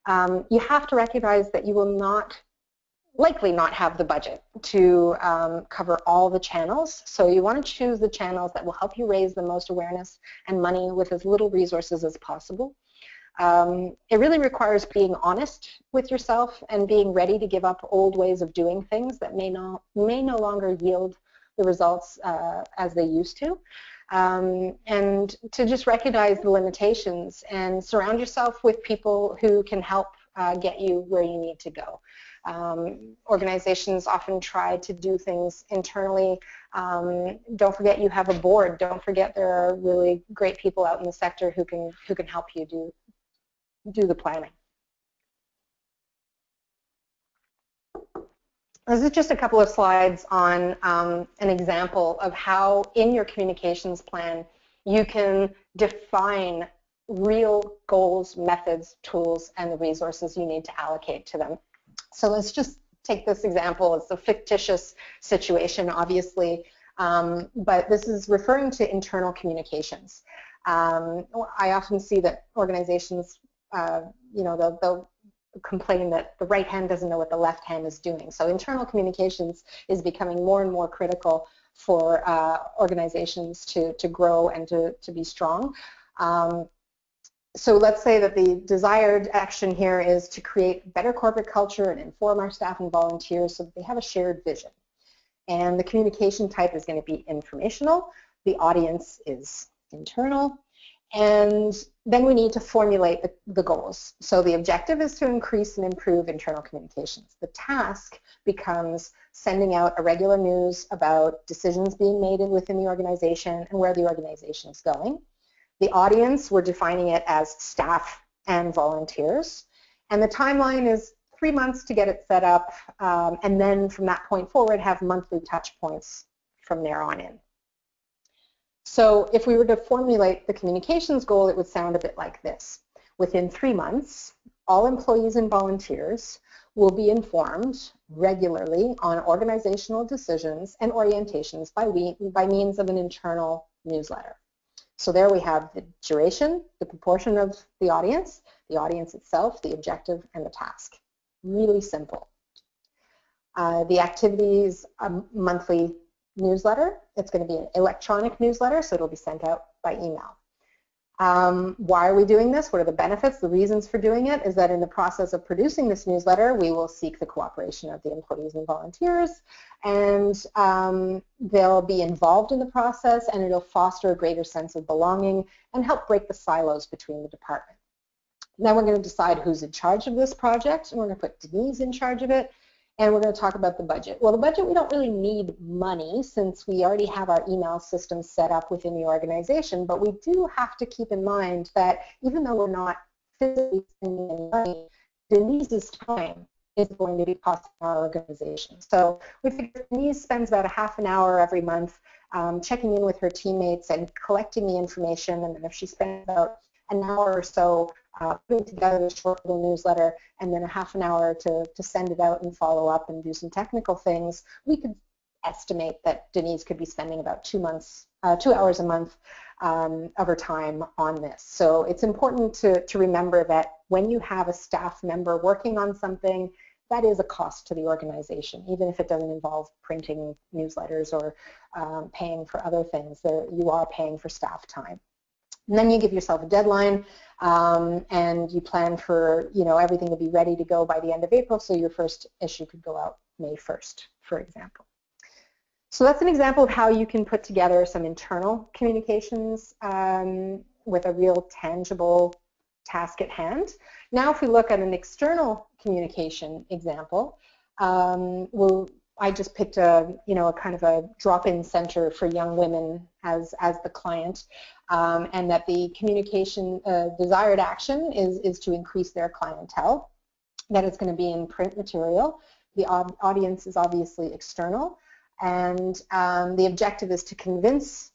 B: You have to recognize that you will likely not have the budget to cover all the channels. So you want to choose the channels that will help you raise the most awareness and money with as little resources as possible. It really requires being honest with yourself and being ready to give up old ways of doing things that may no longer yield the results as they used to. And to just recognize the limitations and surround yourself with people who can help get you where you need to go. Organizations often try to do things internally. Don't forget you have a board. Don't forget there are really great people out in the sector who can help you do the planning. This is just a couple of slides on an example of how in your communications plan you can define real goals, methods, tools, and the resources you need to allocate to them. So let's just take this example. It's a fictitious situation, obviously, but this is referring to internal communications. I often see that organizations, they'll complain that the right hand doesn't know what the left hand is doing. So internal communications is becoming more and more critical for organizations to grow and to be strong. So let's say that the desired action here is to create better corporate culture and inform our staff and volunteers so that they have a shared vision. And the communication type is going to be informational. The audience is internal. And then we need to formulate the goals. So the objective is to increase and improve internal communications. The task becomes sending out a regular news about decisions being made within the organization and where the organization is going. The audience, we're defining it as staff and volunteers. And the timeline is 3 months to get it set up, and then from that point forward have monthly touch points from there on in. So if we were to formulate the communications goal, it would sound a bit like this. Within 3 months, all employees and volunteers will be informed regularly on organizational decisions and orientations by means of an internal newsletter. So there we have the duration, the proportion of the audience itself, the objective, and the task. Really simple. The activities, a monthly newsletter. It's going to be an electronic newsletter, so it'll be sent out by email. Why are we doing this? What are the benefits? The reasons for doing it is that in the process of producing this newsletter, we will seek the cooperation of the employees and volunteers, and they'll be involved in the process, and it'll foster a greater sense of belonging and help break the silos between the department. Then we're going to decide who's in charge of this project, and we're going to put Denise in charge of it. And we're going to talk about the budget. Well, the budget, we don't really need money since we already have our email system set up within the organization, but we do have to keep in mind that even though we're not physically spending any money, Denise's time is going to be costing our organization. So we figure Denise spends about a half an hour every month checking in with her teammates and collecting the information, and then if she spends about an hour or so putting together a short little newsletter and then a half an hour to send it out and follow up and do some technical things, we could estimate that Denise could be spending about 2 hours a month of her time on this. So it's important to remember that when you have a staff member working on something, that is a cost to the organization, even if it doesn't involve printing newsletters or paying for other things. You are paying for staff time. And then you give yourself a deadline, and you plan for, you know, everything to be ready to go by the end of April, so your first issue could go out May 1st, for example. So that's an example of how you can put together some internal communications with a real tangible task at hand. Now if we look at an external communication example, I just picked a, you know, a kind of a drop-in center for young women as the client, and that the communication desired action is to increase their clientele. That it's going to be in print material. The audience is obviously external, and the objective is to convince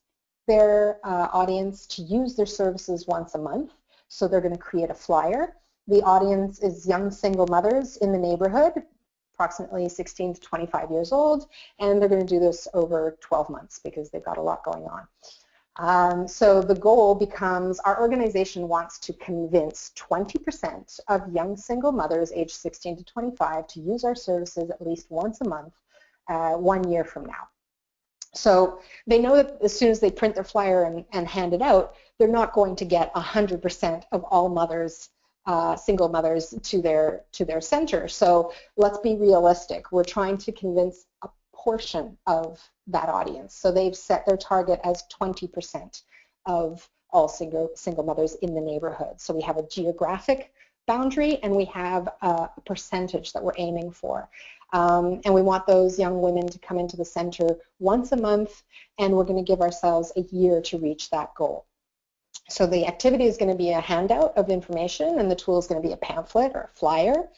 B: their audience to use their services once a month. So they're going to create a flyer. The audience is young single mothers in the neighborhood, approximately 16 to 25 years old, and they're going to do this over 12 months because they've got a lot going on. So the goal becomes our organization wants to convince 20% of young single mothers aged 16 to 25 to use our services at least once a month 1 year from now. So they know that as soon as they print their flyer and hand it out, they're not going to get 100% of all mothers, single mothers, to their center. So let's be realistic. We're trying to convince a portion of that audience. So they've set their target as 20% of all single mothers in the neighborhood. So we have a geographic boundary and we have a percentage that we're aiming for. And we want those young women to come into the center once a month, and we're going to give ourselves a year to reach that goal. So the activity is going to be a handout of information, and the tool is going to be a pamphlet or a flyer.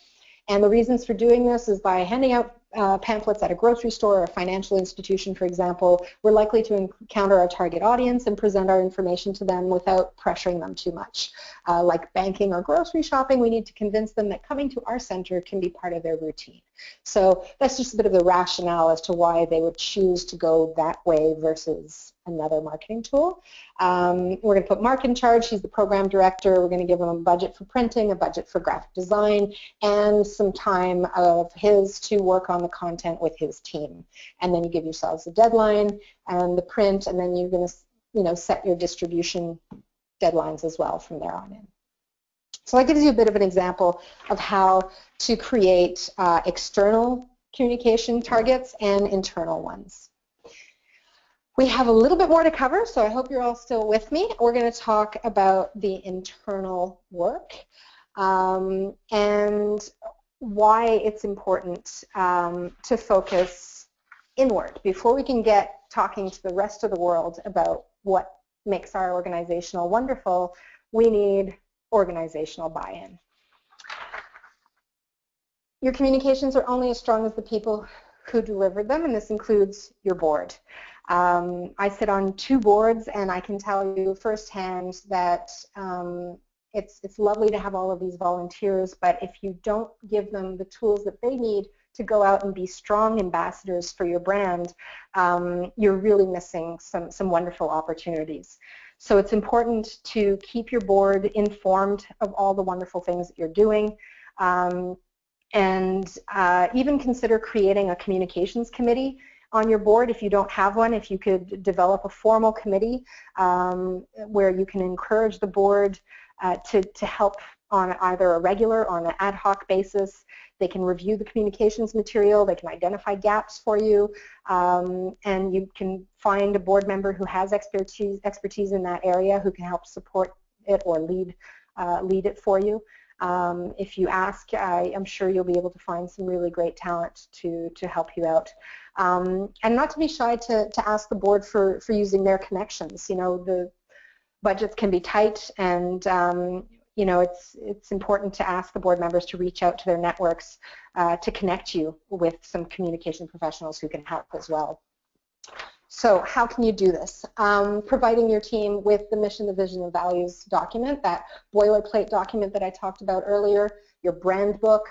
B: And the reasons for doing this is by handing out pamphlets at a grocery store or a financial institution, for example, we're likely to encounter our target audience and present our information to them without pressuring them too much. Like banking or grocery shopping, we need to convince them that coming to our center can be part of their routine. So that's just a bit of the rationale as to why they would choose to go that way versus another marketing tool. We're going to put Mark in charge. He's the program director. We're going to give him a budget for printing, a budget for graphic design, and some time of his to work on the content with his team. And then you give yourselves a deadline and the print, and then you're going to, you know, set your distribution deadlines as well from there on in. So that gives you a bit of an example of how to create external communication targets and internal ones. We have a little bit more to cover, so I hope you're all still with me. We're going to talk about the internal work and why it's important to focus inward. Before we can get talking to the rest of the world about what makes our organizational wonderful, we need organizational buy-in. Your communications are only as strong as the people who deliver them, and this includes your board. I sit on 2 boards, and I can tell you firsthand that it's lovely to have all of these volunteers, but if you don't give them the tools that they need to go out and be strong ambassadors for your brand, you're really missing some wonderful opportunities. So it's important to keep your board informed of all the wonderful things that you're doing, and even consider creating a communications committee on your board if you don't have one. If you could develop a formal committee where you can encourage the board to help on either a regular or on an ad hoc basis. They can review the communications material, they can identify gaps for you, and you can find a board member who has expertise in that area who can help support it or lead it for you. If you ask, I'm sure you'll be able to find some really great talent to help you out. And not to be shy to ask the board for using their connections. You know, the budgets can be tight, and you know, it's important to ask the board members to reach out to their networks to connect you with some communication professionals who can help as well. So how can you do this? Providing your team with the mission, the vision, and values document, that boilerplate document that I talked about earlier, your brand book.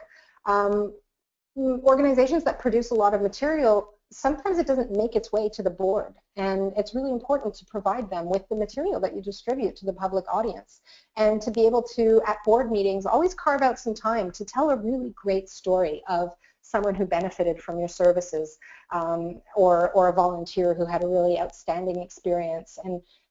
B: Organizations that produce a lot of material, sometimes it doesn't make its way to the board, and it's really important to provide them with the material that you distribute to the public audience, and to be able to, at board meetings, always carve out some time to tell a really great story of someone who benefited from your services, or a volunteer who had a really outstanding experience,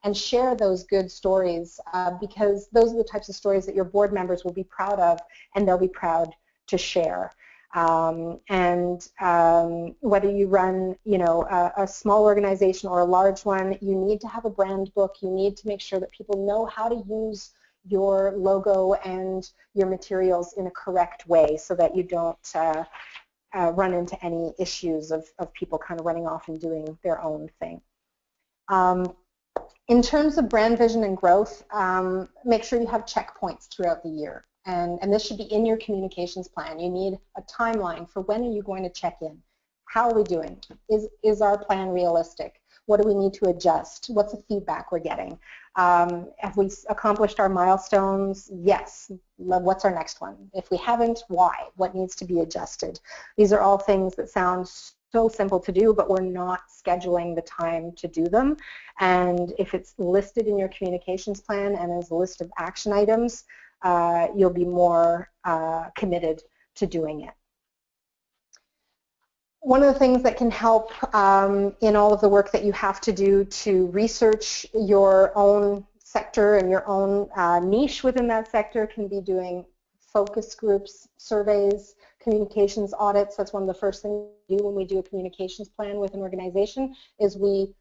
B: and share those good stories, because those are the types of stories that your board members will be proud of, and they'll be proud to share. Whether you run, a small organization or a large one, you need to have a brand book. You need to make sure that people know how to use your logo and your materials in a correct way, so that you don't run into any issues of people kind of running off and doing their own thing. In terms of brand vision and growth, make sure you have checkpoints throughout the year. And this should be in your communications plan. You need a timeline for when are you going to check in. How are we doing? Is our plan realistic? What do we need to adjust? What's the feedback we're getting? Have we accomplished our milestones? Yes. What's our next one? If we haven't, why? What needs to be adjusted? These are all things that sound so simple to do, but we're not scheduling the time to do them. And if it's listed in your communications plan and as a list of action items, you'll be more committed to doing it. One of the things that can help in all of the work that you have to do to research your own sector and your own niche within that sector can be doing focus groups, surveys, communications audits. That's one of the first things we do when we do a communications plan with an organization, is we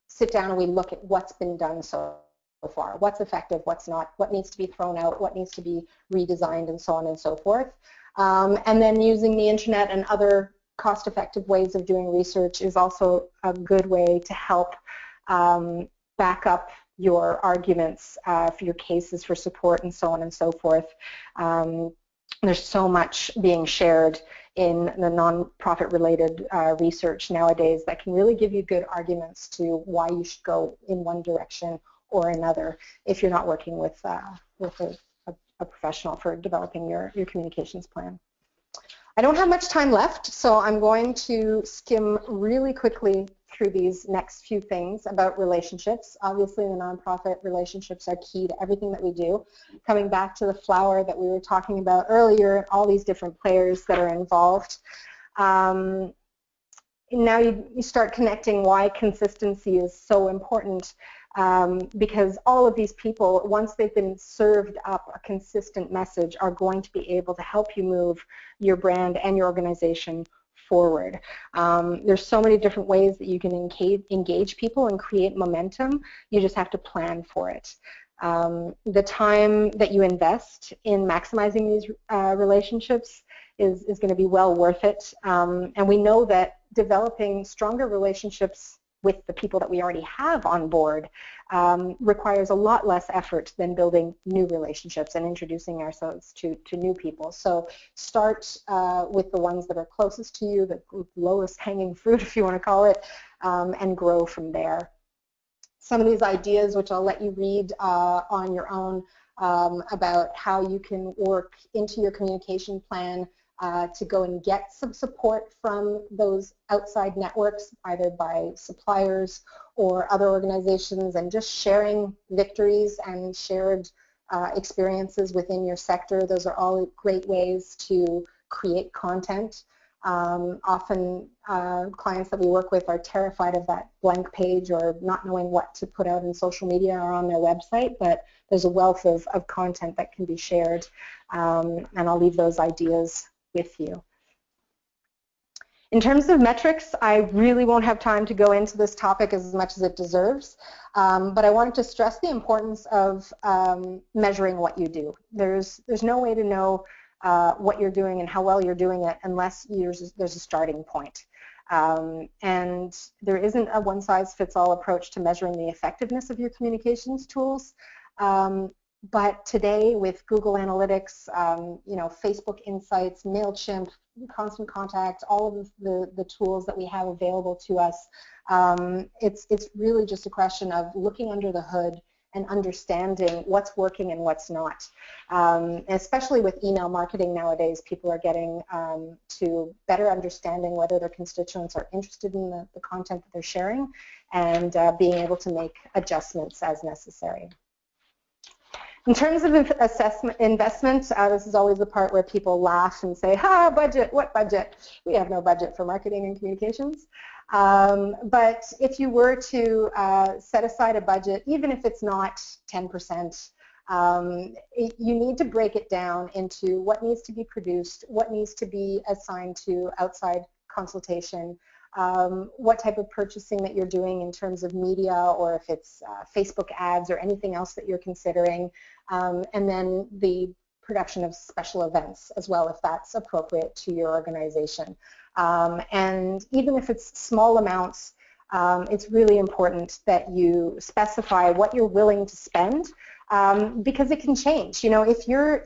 B: sit down and we look at what's been done so far, what's effective, what's not, what needs to be thrown out, what needs to be redesigned, and so on and so forth. And then using the internet and other cost-effective ways of doing research is also a good way to help back up your arguments for your cases for support, and so on and so forth. There's so much being shared in the nonprofit related research nowadays that can really give you good arguments to why you should go in one direction or another if you're not working with a professional for developing your communications plan. I don't have much time left, so I'm going to skim really quickly through these next few things about relationships. Obviously, the nonprofit relationships are key to everything that we do. Coming back to the flower that we were talking about earlier, all these different players that are involved. Now you start connecting why consistency is so important. Because all of these people, once they've been served up a consistent message, are going to be able to help you move your brand and your organization forward. There's so many different ways that you can engage people and create momentum. You just have to plan for it. The time that you invest in maximizing these relationships is going to be well worth it. And we know that developing stronger relationships with the people that we already have on board requires a lot less effort than building new relationships and introducing ourselves to new people. So start with the ones that are closest to you, the lowest hanging fruit, if you want to call it, and grow from there. Some of these ideas, which I'll let you read on your own, about how you can work into your communication plan to go and get some support from those outside networks, either by suppliers or other organizations, and just sharing victories and shared experiences within your sector. Those are all great ways to create content. Often clients that we work with are terrified of that blank page or not knowing what to put out in social media or on their website, but there's a wealth of content that can be shared, and I'll leave those ideas with you. In terms of metrics, I really won't have time to go into this topic as much as it deserves, but I wanted to stress the importance of measuring what you do. There's no way to know what you're doing and how well you're doing it unless there's a starting point. And there isn't a one-size-fits-all approach to measuring the effectiveness of your communications tools. But today, with Google Analytics, Facebook Insights, MailChimp, Constant Contact, all of the tools that we have available to us, it's really just a question of looking under the hood and understanding what's working and what's not. Especially with email marketing nowadays, people are getting to better understanding whether their constituents are interested in the content that they're sharing, and being able to make adjustments as necessary. In terms of investment, this is always the part where people laugh and say, "Ha, budget, what budget?" We have no budget for marketing and communications. But if you were to set aside a budget, even if it's not 10%, you need to break it down into what needs to be produced, what needs to be assigned to outside consultation, what type of purchasing that you're doing in terms of media, or if it's Facebook ads or anything else that you're considering, and then the production of special events as well, if that's appropriate to your organization. And even if it's small amounts, it's really important that you specify what you're willing to spend, because it can change. You know, if you're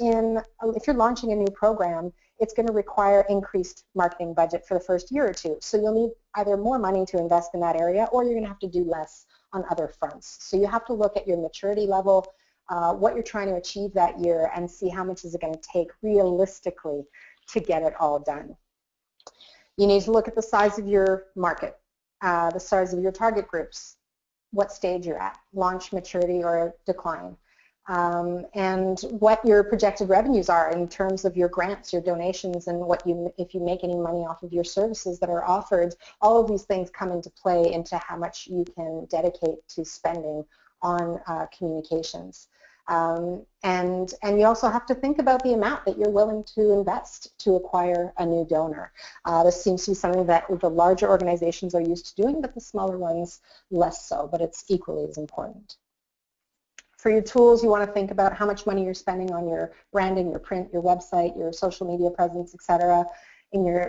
B: launching a new program, it's going to require increased marketing budget for the first year or two. So you'll need either more money to invest in that area, or you're going to have to do less on other fronts. So you have to look at your maturity level, what you're trying to achieve that year, and see how much is it going to take realistically to get it all done. You need to look at the size of your market, the size of your target groups, what stage you're at, launch, maturity, or decline. And what your projected revenues are in terms of your grants, your donations, and if you make any money off of your services that are offered. All of these things come into play into how much you can dedicate to spending on communications. And you also have to think about the amount that you're willing to invest to acquire a new donor. This seems to be something that the larger organizations are used to doing, but the smaller ones less so, but it's equally as important. For your tools, you want to think about how much money you're spending on your branding, your print, your website, your social media presence, etc.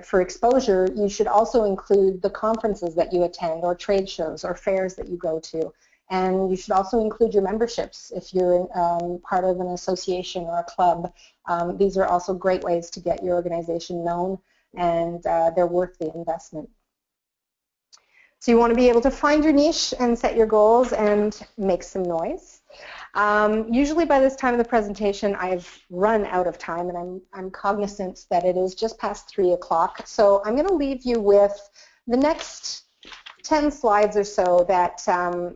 B: For exposure, you should also include the conferences that you attend, or trade shows, or fairs that you go to. And you should also include your memberships if you're part of an association or a club. These are also great ways to get your organization known, and they're worth the investment. So you want to be able to find your niche and set your goals and make some noise. Usually by this time of the presentation, I've run out of time, and I'm cognizant that it is just past 3 o'clock. So I'm going to leave you with the next 10 slides or so that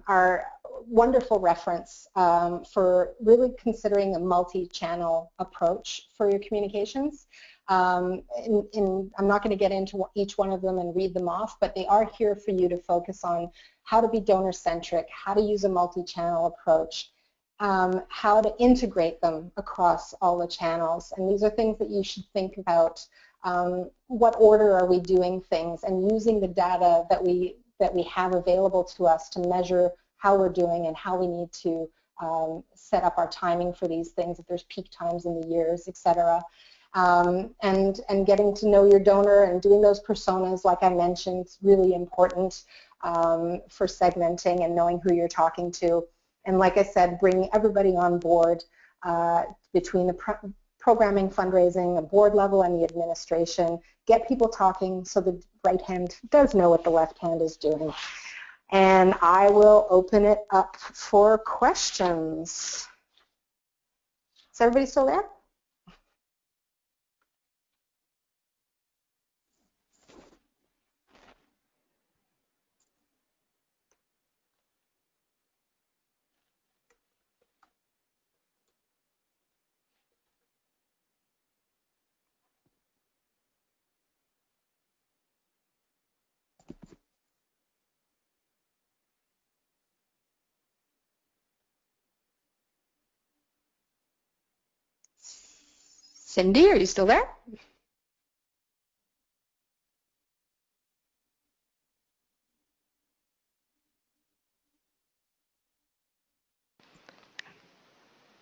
B: are wonderful reference for really considering a multi-channel approach for your communications. I'm not going to get into each one of them and read them off, but they are here for you to focus on how to be donor-centric, how to use a multi-channel approach, how to integrate them across all the channels. And these are things that you should think about. What order are we doing things, and using the data that we have available to us to measure how we're doing and how we need to set up our timing for these things, if there's peak times in the years, etc. And getting to know your donor and doing those personas, like I mentioned, is really important for segmenting and knowing who you're talking to. And like I said, bringing everybody on board between the programming, fundraising, the board level, and the administration. Get people talking so the right hand does know what the left hand is doing. And I will open it up for questions. Is everybody still there? Cindy, are you still there?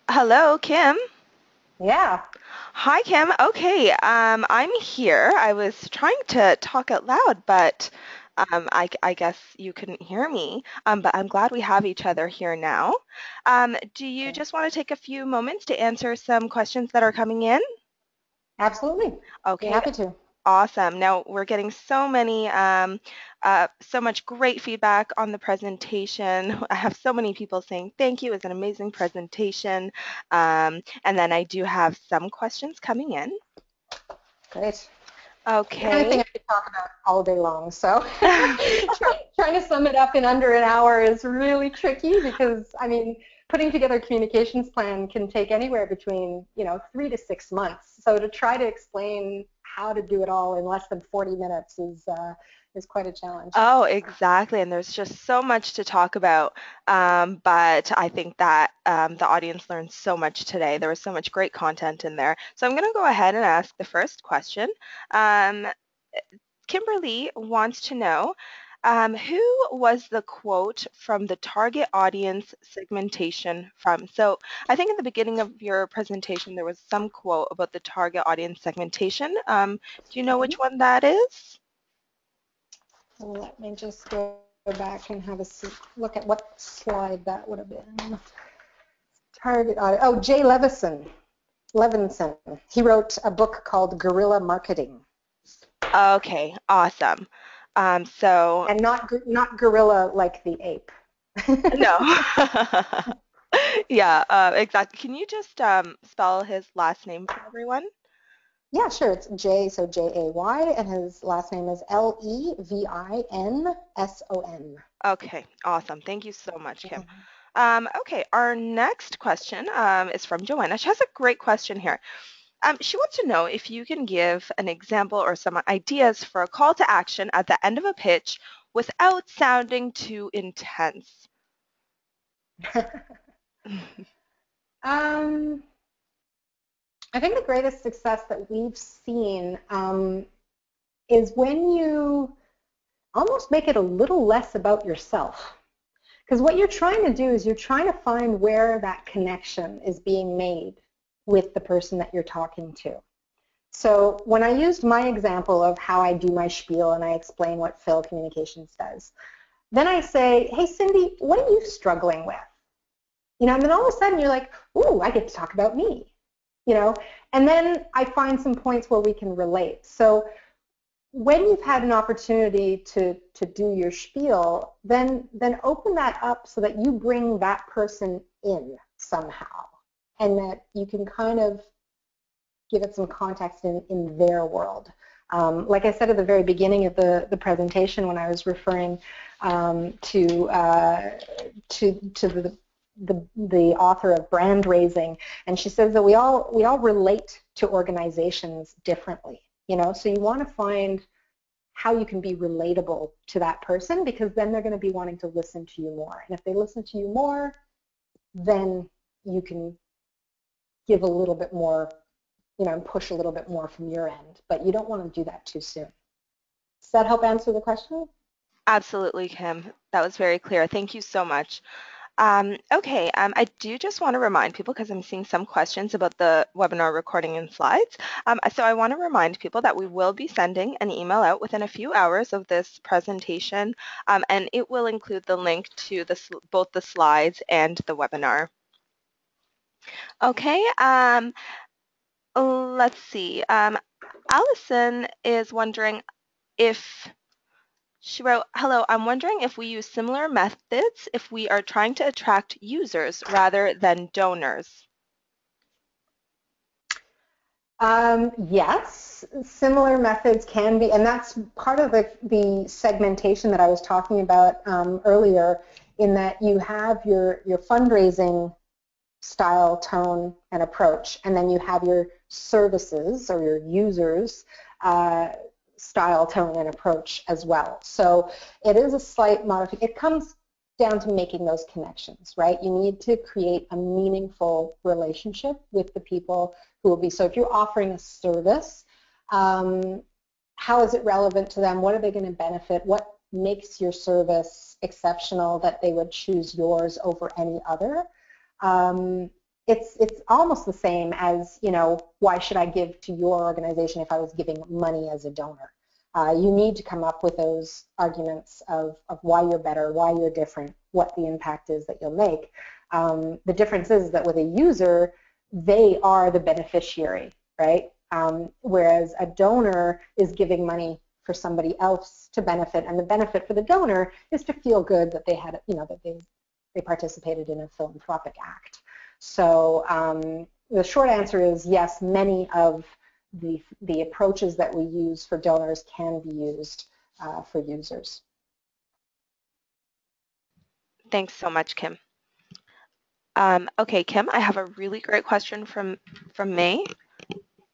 A: Hello, Kim.
B: Yeah.
A: Hi, Kim. Okay, I'm here. I was trying to talk out loud, but I guess you couldn't hear me. But I'm glad we have each other here now. Do you just want to take a few moments to answer some questions that are coming in?
B: Absolutely. Be
A: Okay,
B: happy to.
A: awesome. Now we're getting so much great feedback on the presentation. I have so many people saying thank you. It was an amazing presentation. And then I do have some questions coming in.
B: Great. The kind of
A: Okay.
B: thing I could talk about all day long. So trying to sum it up in under an hour is really tricky because, I mean, putting together a communications plan can take anywhere between, 3 to 6 months. So to try to explain how to do it all in less than 40 minutes is quite a challenge.
A: Oh, exactly. And there's just so much to talk about. But I think that the audience learned so much today. There was so much great content in there. So I'm going to go ahead and ask the first question. Um, Kimberly wants to know, who was the quote from the target audience segmentation from? So I think in the beginning of your presentation, there was some quote about the target audience segmentation. Do you know which one that is?
B: Let me just go back and have a look at what slide that would have been. Target audience. Oh, Jay Levinson. He wrote a book called Guerrilla Marketing.
A: Okay, awesome. So,
B: And not gorilla like the ape.
A: no. Yeah, exactly. Can you just spell his last name for everyone?
B: Yeah, sure. It's Jay, so Jay, and his last name is Levinson.
A: Okay, awesome. Thank you so much, Kim. Okay, our next question is from Joanna. She has a great question here. She wants to know if you can give an example or some ideas for a call to action at the end of a pitch without sounding too intense.
B: um, I think the greatest success that we've seen is when you almost make it a little less about yourself. Because what you're trying to do is you're trying to find where that connection is being made with the person that you're talking to. So when I used my example of how I do my spiel and I explain what Phil Communications does, then I say, hey, Cindy, what are you struggling with? And then all of a sudden you're like, ooh, I get to talk about me, and then I find some points where we can relate. So when you've had an opportunity to do your spiel, then open that up so that you bring that person in somehow and that you can kind of give it some context in their world. Like I said at the very beginning of the presentation when I was referring to the author of Brand Raising, and she says that we all relate to organizations differently. So you want to find how you can be relatable to that person, because then they're going to be wanting to listen to you more. And if they listen to you more, then you can give a little bit more, and push a little bit more from your end. But you don't want to do that too soon. Does that help answer the question?
A: Absolutely, Kim. That was very clear. Thank you so much. Okay, I do just want to remind people, because I'm seeing some questions about the webinar recording and slides. So I want to remind people that we will be sending an email out within a few hours of this presentation, and it will include the link to both the slides and the webinar. Okay, let's see. Allison is wondering if she wrote, hello, I'm wondering if we use similar methods if we are trying to attract users rather than donors.
B: Yes, similar methods can be, and that's part of the segmentation that I was talking about earlier, in that you have your fundraising style, tone, and approach, and then you have your services or your users style, tone, and approach as well. So it is a slight modification. It comes down to making those connections, right? You need to create a meaningful relationship with the people who will be. So if you're offering a service, how is it relevant to them? What are they going to benefit? What makes your service exceptional that they would choose yours over any other? It's almost the same as, why should I give to your organization if I was giving money as a donor? You need to come up with those arguments of why you're better, why you're different, what the impact is that you'll make. The difference is that with a user, they are the beneficiary, right? Whereas a donor is giving money for somebody else to benefit, and the benefit for the donor is to feel good that they had, that they participated in a philanthropic act. So the short answer is yes, many of the approaches that we use for donors can be used for users.
A: Thanks so much, Kim. Okay, Kim, I have a really great question from May.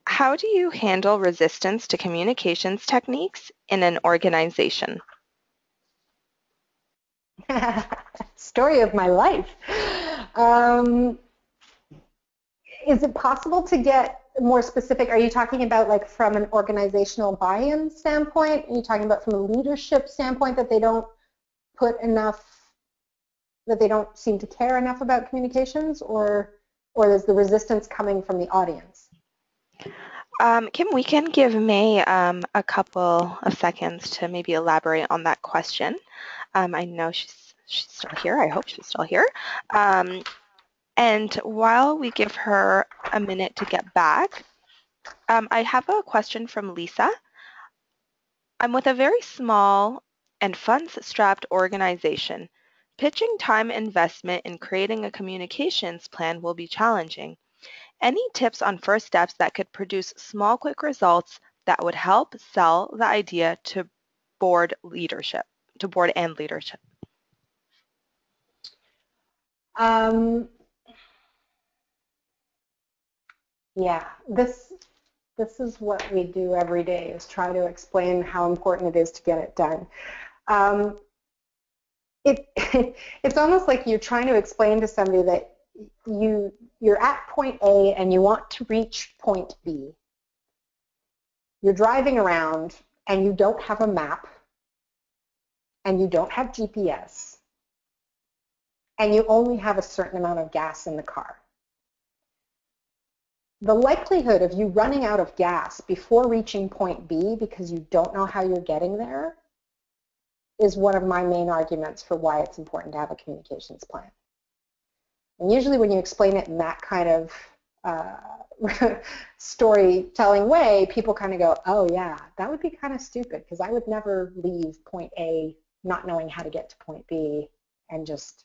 A: How do you handle resistance to communications techniques in an organization?
B: Story of my life. Is it possible to get more specific? Are you talking about like from an organizational buy-in standpoint? Are you talking about from a leadership standpoint that they don't put enough, that they don't seem to care enough about communications, or is the resistance coming from the audience?
A: Kim, we can give May a couple of seconds to maybe elaborate on that question. I know she's still here. I hope she's still here. And while we give her a minute to get back, I have a question from Lisa. I'm with a very small and funds-strapped organization. Pitching time investment in creating a communications plan will be challenging. Any tips on first steps that could produce small, quick results that would help sell the idea to board and leadership?
B: Yeah, this is what we do every day, is try to explain how important it is to get it done. It's almost like you're trying to explain to somebody that you're at point A and you want to reach point B. You're driving around and you don't have a map and you don't have GPS and you only have a certain amount of gas in the car. The likelihood of you running out of gas before reaching point B because you don't know how you're getting there is one of my main arguments for why it's important to have a communications plan. And usually when you explain it in that kind of storytelling way, people kind of go, oh yeah, that would be kind of stupid because I would never leave point A not knowing how to get to point B and just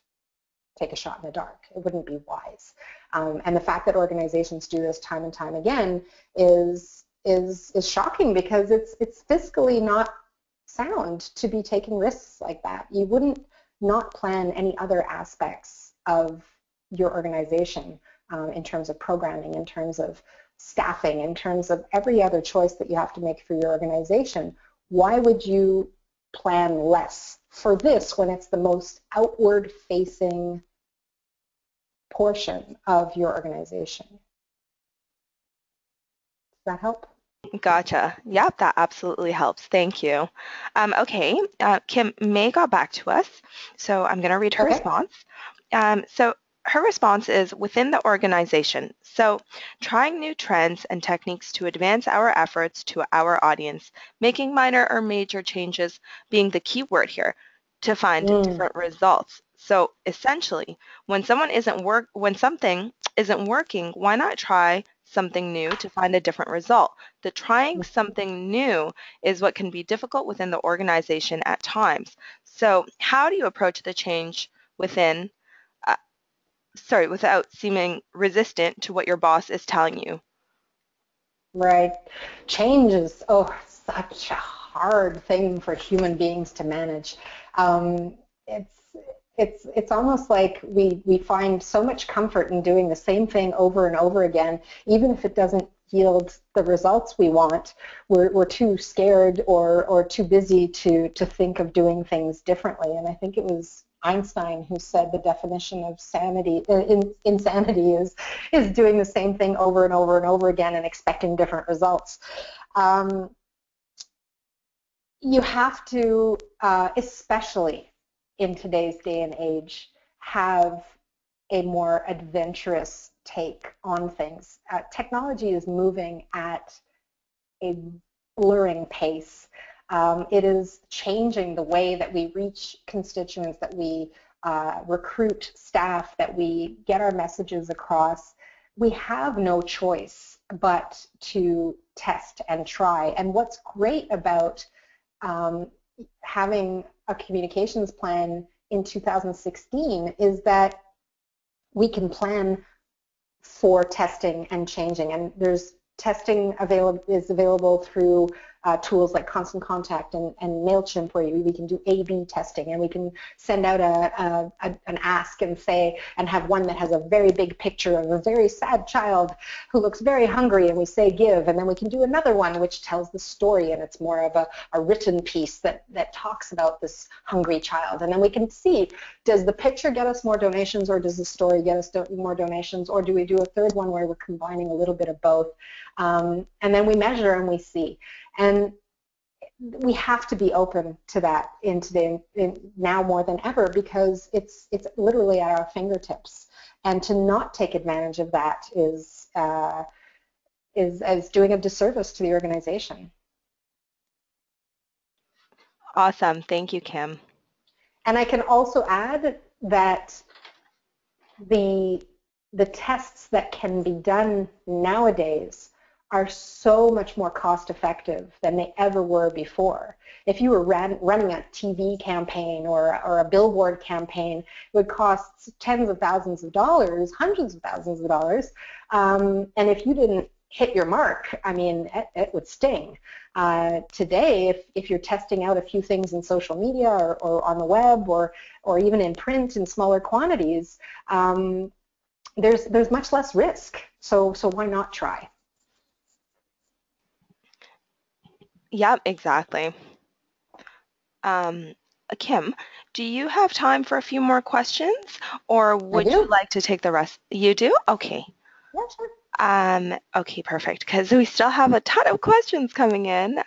B: take a shot in the dark. It wouldn't be wise. And the fact that organizations do this time and time again is shocking because it's fiscally not sound to be taking risks like that. You wouldn't not plan any other aspects of your organization in terms of programming, in terms of staffing, in terms of every other choice that you have to make for your organization. Why would you plan less for this when it's the most outward-facing portion of your organization? Does that help?
A: Gotcha. Yep, that absolutely helps. Thank you. Okay, Kim, May got back to us, so I'm going to read her response. So her response is within the organization. So trying new trends and techniques to advance our efforts to our audience, making minor or major changes being the key word here to find different results. So essentially, when something isn't working, why not try something new to find a different result? The trying something new is what can be difficult within the organization at times. So how do you approach the change within without seeming resistant to what your boss is telling you?
B: Right. Change is, such a hard thing for human beings to manage. It's almost like we find so much comfort in doing the same thing over and over again, even if it doesn't yield the results we want. We're too scared or too busy to think of doing things differently. And I think it was Einstein who said the definition of insanity is doing the same thing over and over and over again and expecting different results. You have to, especially in today's day and age, have a more adventurous take on things. Technology is moving at a blurring pace. It is changing the way that we reach constituents, that we recruit staff, that we get our messages across. We have no choice but to test and try. And what's great about having a communications plan in 2016 is that we can plan for testing and changing. And there's testing is available through tools like Constant Contact and MailChimp, where we can do A/B testing, and we can send out an ask and say, and have one that has a very big picture of a very sad child who looks very hungry, and we say give, and then we can do another one which tells the story, and it's more of a written piece that talks about this hungry child, and then we can see, does the picture get us more donations, or does the story get us more donations, or do we do a third one where we're combining a little bit of both, and then we measure and we see. And we have to be open to that now more than ever, because it's literally at our fingertips. And to not take advantage of that is doing a disservice to the organization.
A: Awesome. Thank you, Kim.
B: And I can also add that the tests that can be done nowadays are so much more cost effective than they ever were before. If you were running a TV campaign or a billboard campaign, it would cost tens of thousands of dollars, hundreds of thousands of dollars, and if you didn't hit your mark, I mean, it would sting. Today, if you're testing out a few things in social media or on the web or even in print in smaller quantities, there's much less risk. So why not try?
A: Yeah, exactly. Kim, do you have time for a few more questions, or would you like to take the rest? You do? Okay.
B: Yeah, sure.
A: Okay, perfect, because we still have a ton of questions coming in.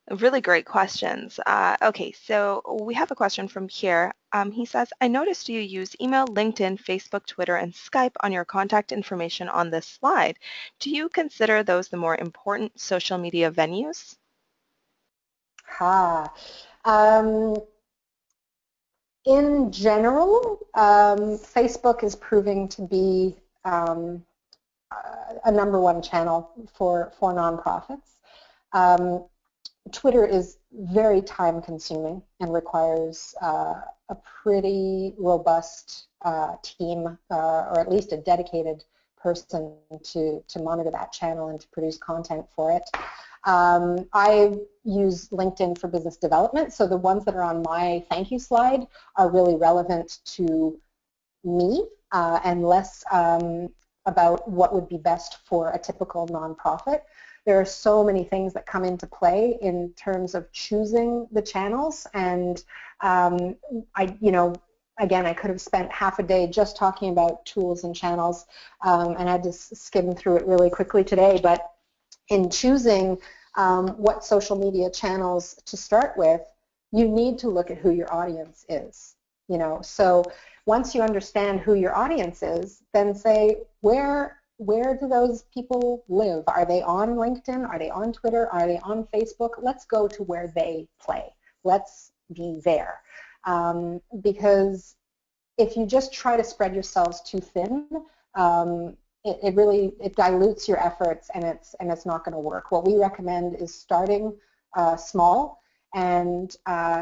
A: Really great questions. Okay, so we have a question from here. He says, I noticed you use email, LinkedIn, Facebook, Twitter, and Skype on your contact information on this slide. Do you consider those the more important social media venues?
B: In general, Facebook is proving to be a #1 channel for nonprofits. Twitter is very time-consuming and requires a pretty robust team, or at least a dedicated person to monitor that channel and to produce content for it. I use LinkedIn for business development, so the ones that are on my thank you slide are really relevant to me and less about what would be best for a typical nonprofit. There are so many things that come into play in terms of choosing the channels, and again, I could have spent half a day just talking about tools and channels, and I had to skim through it really quickly today, but in choosing what social media channels to start with, you need to look at who your audience is. So once you understand who your audience is, then say, where do those people live? Are they on LinkedIn? Are they on Twitter? Are they on Facebook? Let's go to where they play. Let's be there. Because if you just try to spread yourselves too thin, it dilutes your efforts, and it's not going to work. What we recommend is starting small and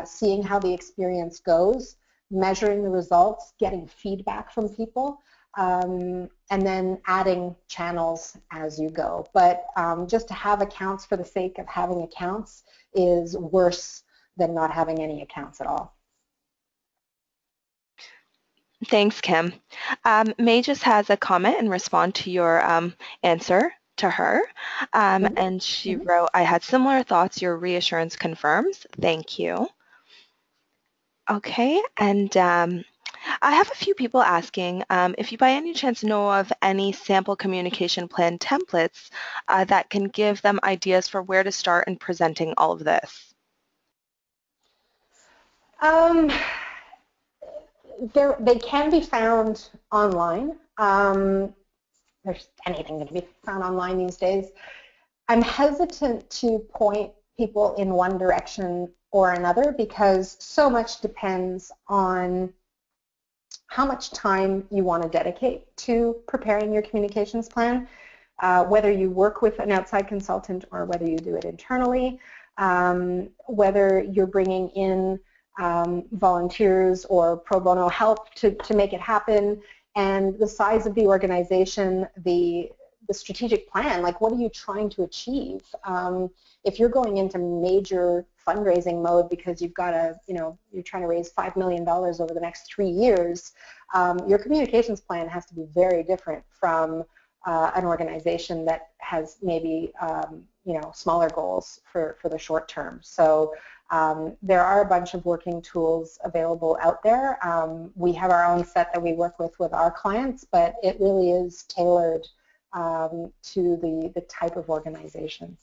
B: seeing how the experience goes, measuring the results, getting feedback from people, and then adding channels as you go. But just to have accounts for the sake of having accounts is worse than not having any accounts at all.
A: Thanks, Kim. May just has a comment in response to your answer to her, and she wrote, I had similar thoughts. Your reassurance confirms. Thank you. Okay, and I have a few people asking if you by any chance know of any sample communication plan templates that can give them ideas for where to start in presenting all of this.
B: They can be found online. There's anything that can be found online these days. I'm hesitant to point people in one direction or another because so much depends on how much time you want to dedicate to preparing your communications plan, whether you work with an outside consultant or whether you do it internally, whether you're bringing in volunteers or pro bono help to make it happen, and the size of the organization, the the strategic plan. Like, what are you trying to achieve? If you're going into major fundraising mode because you've got you're trying to raise $5 million over the next 3 years, your communications plan has to be very different from an organization that has maybe smaller goals for the short term. So there are a bunch of working tools available out there. We have our own set that we work with our clients, but it really is tailored to the type of organization.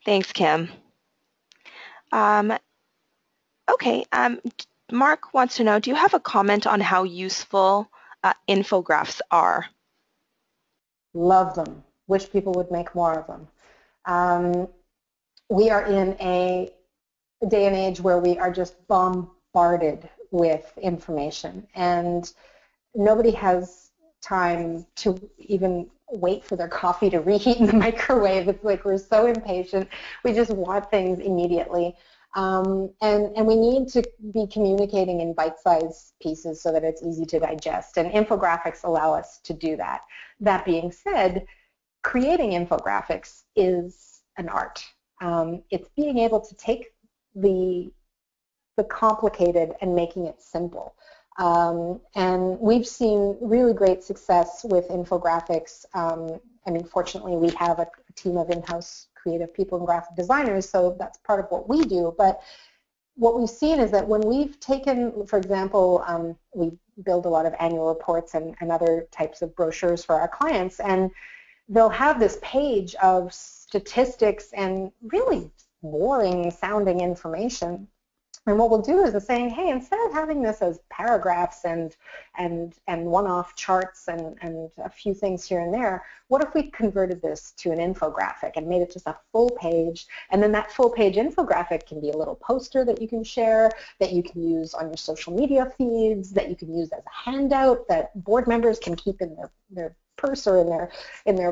A: Thanks, Kim. Okay, Mark wants to know, do you have a comment on how useful infographics are?
B: Love them. Wish people would make more of them. We are in a day and age where we are just bombarded with information, and nobody has time to even wait for their coffee to reheat in the microwave. It's like we're so impatient. We just want things immediately. And we need to be communicating in bite-sized pieces so that it's easy to digest, and infographics allow us to do that. That being said, creating infographics is an art. It's being able to take the complicated and making it simple. And we've seen really great success with infographics. I mean, fortunately, we have a team of in-house creative people and graphic designers, so that's part of what we do. But what we've seen is that when we've taken, for example, we build a lot of annual reports and other types of brochures for our clients, and they'll have this page of statistics and really boring sounding information. And what we'll do is saying, hey, instead of having this as paragraphs and one-off charts and a few things here and there, what if we converted this to an infographic and made it just a full page? And then that full page infographic can be a little poster that you can share, that you can use on your social media feeds, that you can use as a handout that board members can keep in their purse or in their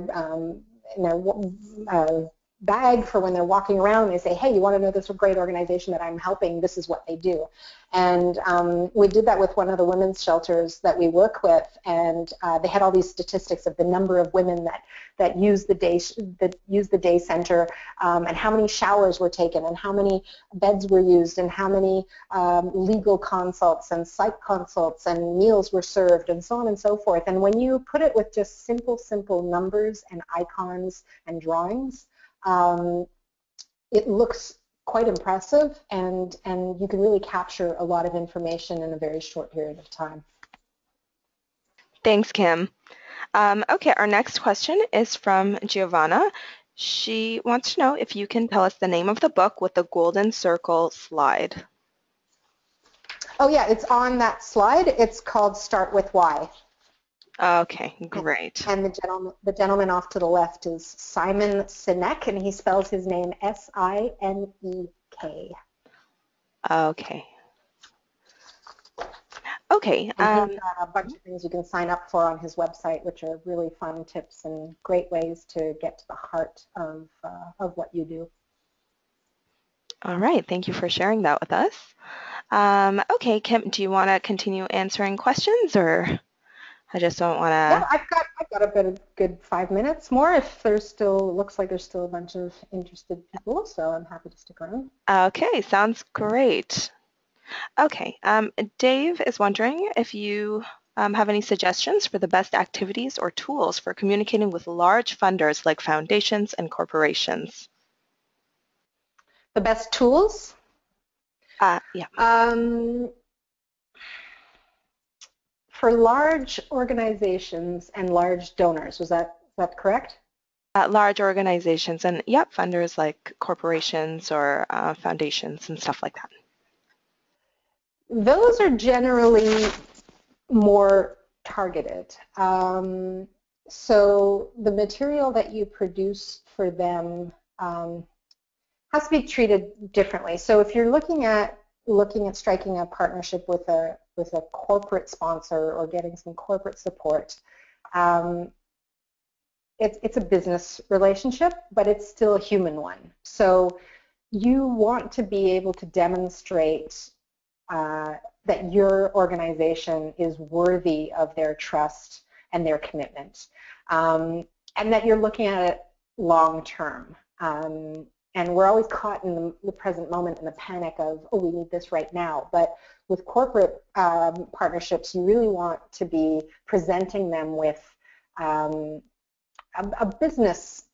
B: bag for when they're walking around. They say, hey, you want to know this great organization that I'm helping? This is what they do. And we did that with one of the women's shelters that we work with, and they had all these statistics of the number of women that use the day center, and how many showers were taken, and how many beds were used, and how many legal consults and psych consults and meals were served, and so on and so forth. And when you put it with just simple numbers and icons and drawings, it looks quite impressive, and you can really capture a lot of information in a very short period of time.
A: Thanks, Kim. Okay, our next question is from Giovanna. She wants to know if you can tell us the name of the book with the golden circle slide.
B: Oh yeah, it's on that slide. It's called Start With Why.
A: Okay, great.
B: And the gentleman off to the left is Simon Sinek, and he spells his name S-I-N-E-K.
A: Okay. Okay.
B: And he's got a bunch of things you can sign up for on his website, which are really fun tips and great ways to get to the heart of what you do.
A: All right, thank you for sharing that with us. Okay, Kim, do you want to continue answering questions, or I just don't want to?
B: Yeah, I've got a good 5 minutes more. If there's still, looks like there's still a bunch of interested people, so I'm happy to stick around.
A: Okay, sounds great. Okay, Dave is wondering if you have any suggestions for the best activities or tools for communicating with large funders like foundations and corporations.
B: The best tools?
A: Yeah.
B: For large organizations and large donors, was that correct?
A: Large organizations and, yep, funders like corporations or foundations and stuff like that.
B: Those are generally more targeted. So the material that you produce for them has to be treated differently. So if you're looking at striking a partnership with a corporate sponsor or getting some corporate support, it's a business relationship, but it's still a human one. So you want to be able to demonstrate that your organization is worthy of their trust and their commitment, and that you're looking at it long term. And we're always caught in the present moment in the panic of, oh, we need this right now. But with corporate partnerships, you really want to be presenting them with a business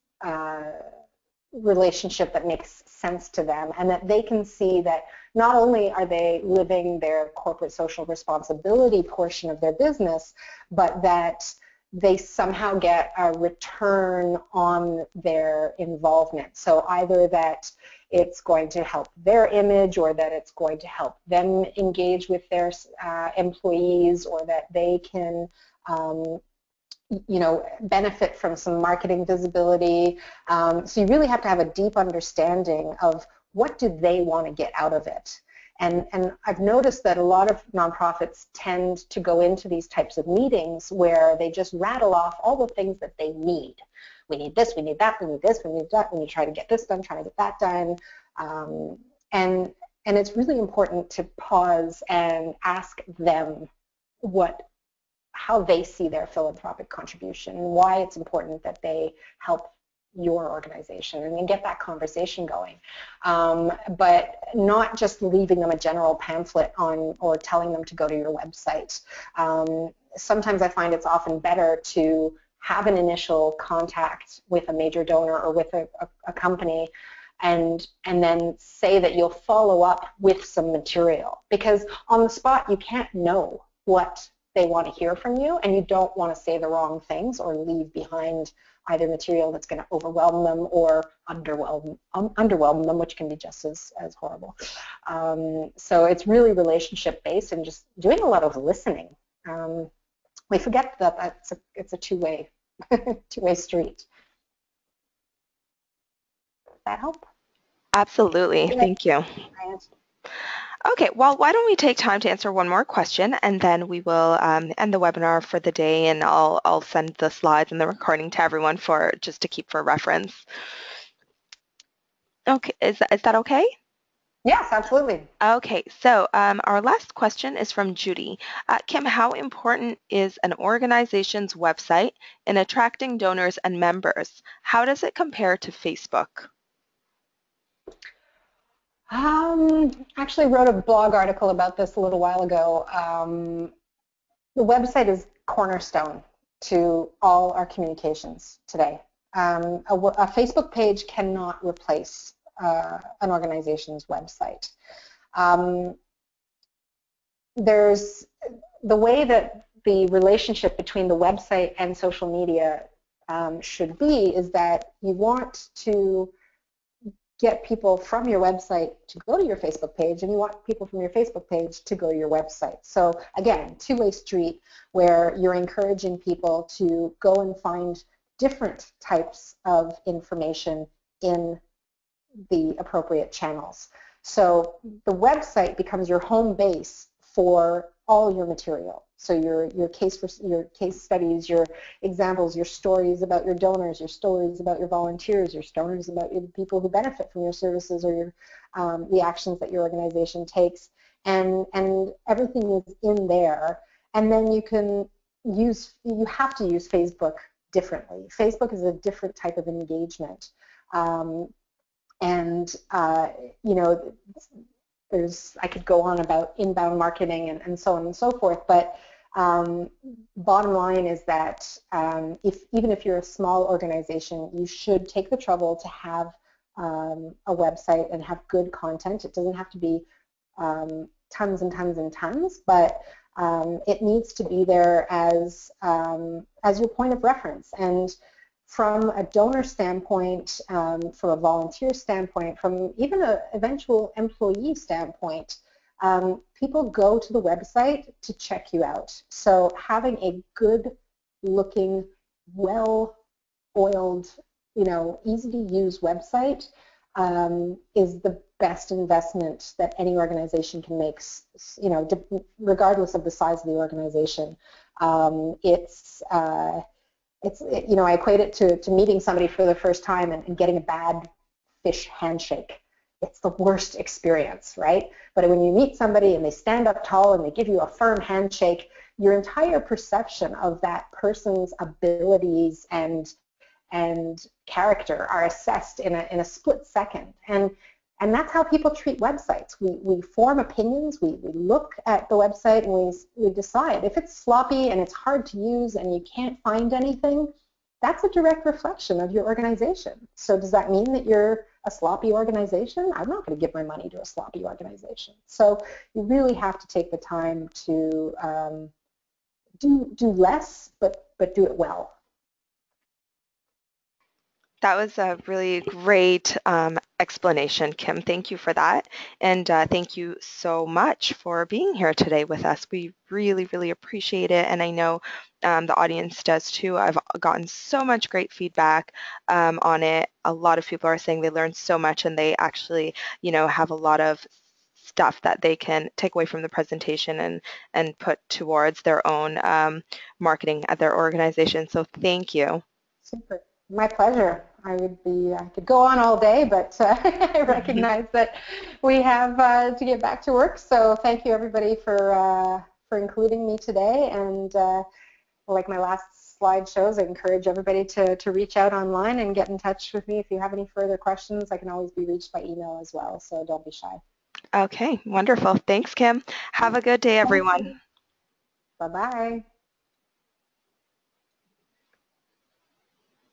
B: relationship that makes sense to them, and that they can see that not only are they living their corporate social responsibility portion of their business, but that they somehow get a return on their involvement. So either that it's going to help their image, or that it's going to help them engage with their employees, or that they can benefit from some marketing visibility. So you really have to have a deep understanding of what do they want to get out of it. And I've noticed that a lot of nonprofits tend to go into these types of meetings where they just rattle off all the things that they need. We need this, we need that, we need this, we need that, we need to try to get this done, try to get that done. And it's really important to pause and ask them how they see their philanthropic contribution, and why it's important that they help your organization, and then get that conversation going. But not just leaving them a general pamphlet or telling them to go to your website. Sometimes I find it's often better to have an initial contact with a major donor or with a company, and then say that you'll follow up with some material, because on the spot you can't know what they want to hear from you, and you don't want to say the wrong things or leave behind either material that's going to overwhelm them or underwhelm them, which can be just as horrible. So it's really relationship based, and just doing a lot of listening. We forget that it's a two-way street. Does that help?
A: Absolutely. Thank you.
B: Right.
A: Okay, well, why don't we take time to answer one more question, and then we will end the webinar for the day, and I'll send the slides and the recording to everyone just to keep for reference. Okay, is that okay?
B: Yes, absolutely.
A: Okay, so our last question is from Judy. Kim, how important is an organization's website in attracting donors and members? How does it compare to Facebook?
B: Actually wrote a blog article about this a little while ago. The website is cornerstone to all our communications today. A Facebook page cannot replace an organization's website. There's the way that the relationship between the website and social media should be is that you want to get people from your website to go to your Facebook page, and you want people from your Facebook page to go to your website. So again, two-way street where you're encouraging people to go and find different types of information in the appropriate channels. So the website becomes your home base for all your material. So your case studies, your examples, your stories about your donors, your stories about your volunteers, your stories about the people who benefit from your services, or your the actions that your organization takes, and everything is in there. And then you have to use Facebook differently. Facebook is a different type of engagement, I could go on about inbound marketing and so on and so forth, but bottom line is that even if you're a small organization, you should take the trouble to have a website and have good content. It doesn't have to be tons and tons and tons, but it needs to be there as your point of reference. And from a donor standpoint, from a volunteer standpoint, from even an eventual employee standpoint, people go to the website to check you out. So having a good-looking, well-oiled, easy-to-use website is the best investment that any organization can make, regardless of the size of the organization. I equate it to meeting somebody for the first time and getting a bad fish handshake. It's the worst experience, right? But when you meet somebody and they stand up tall and they give you a firm handshake, your entire perception of that person's abilities and character are assessed in a split second. And that's how people treat websites. We form opinions, we look at the website, and we decide. If it's sloppy and it's hard to use and you can't find anything, that's a direct reflection of your organization. So does that mean that you're a sloppy organization? I'm not going to give my money to a sloppy organization. So you really have to take the time to do less, but do it well.
A: That was a really great explanation, Kim. Thank you for that. And thank you so much for being here today with us. We really, really appreciate it. And I know the audience does too. I've gotten so much great feedback on it. A lot of people are saying they learned so much and they actually, have a lot of stuff that they can take away from the presentation and put towards their own marketing at their organization. So thank you.
B: Super. My pleasure. I could go on all day, but I recognize that we have to get back to work. So thank you everybody for including me today. And like my last slide shows, I encourage everybody to reach out online and get in touch with me if you have any further questions. I can always be reached by email as well, so don't be shy.
A: Okay, wonderful. Thanks, Kim. Have a good day,
B: Thank you.
A: everyone.
B: Bye-bye.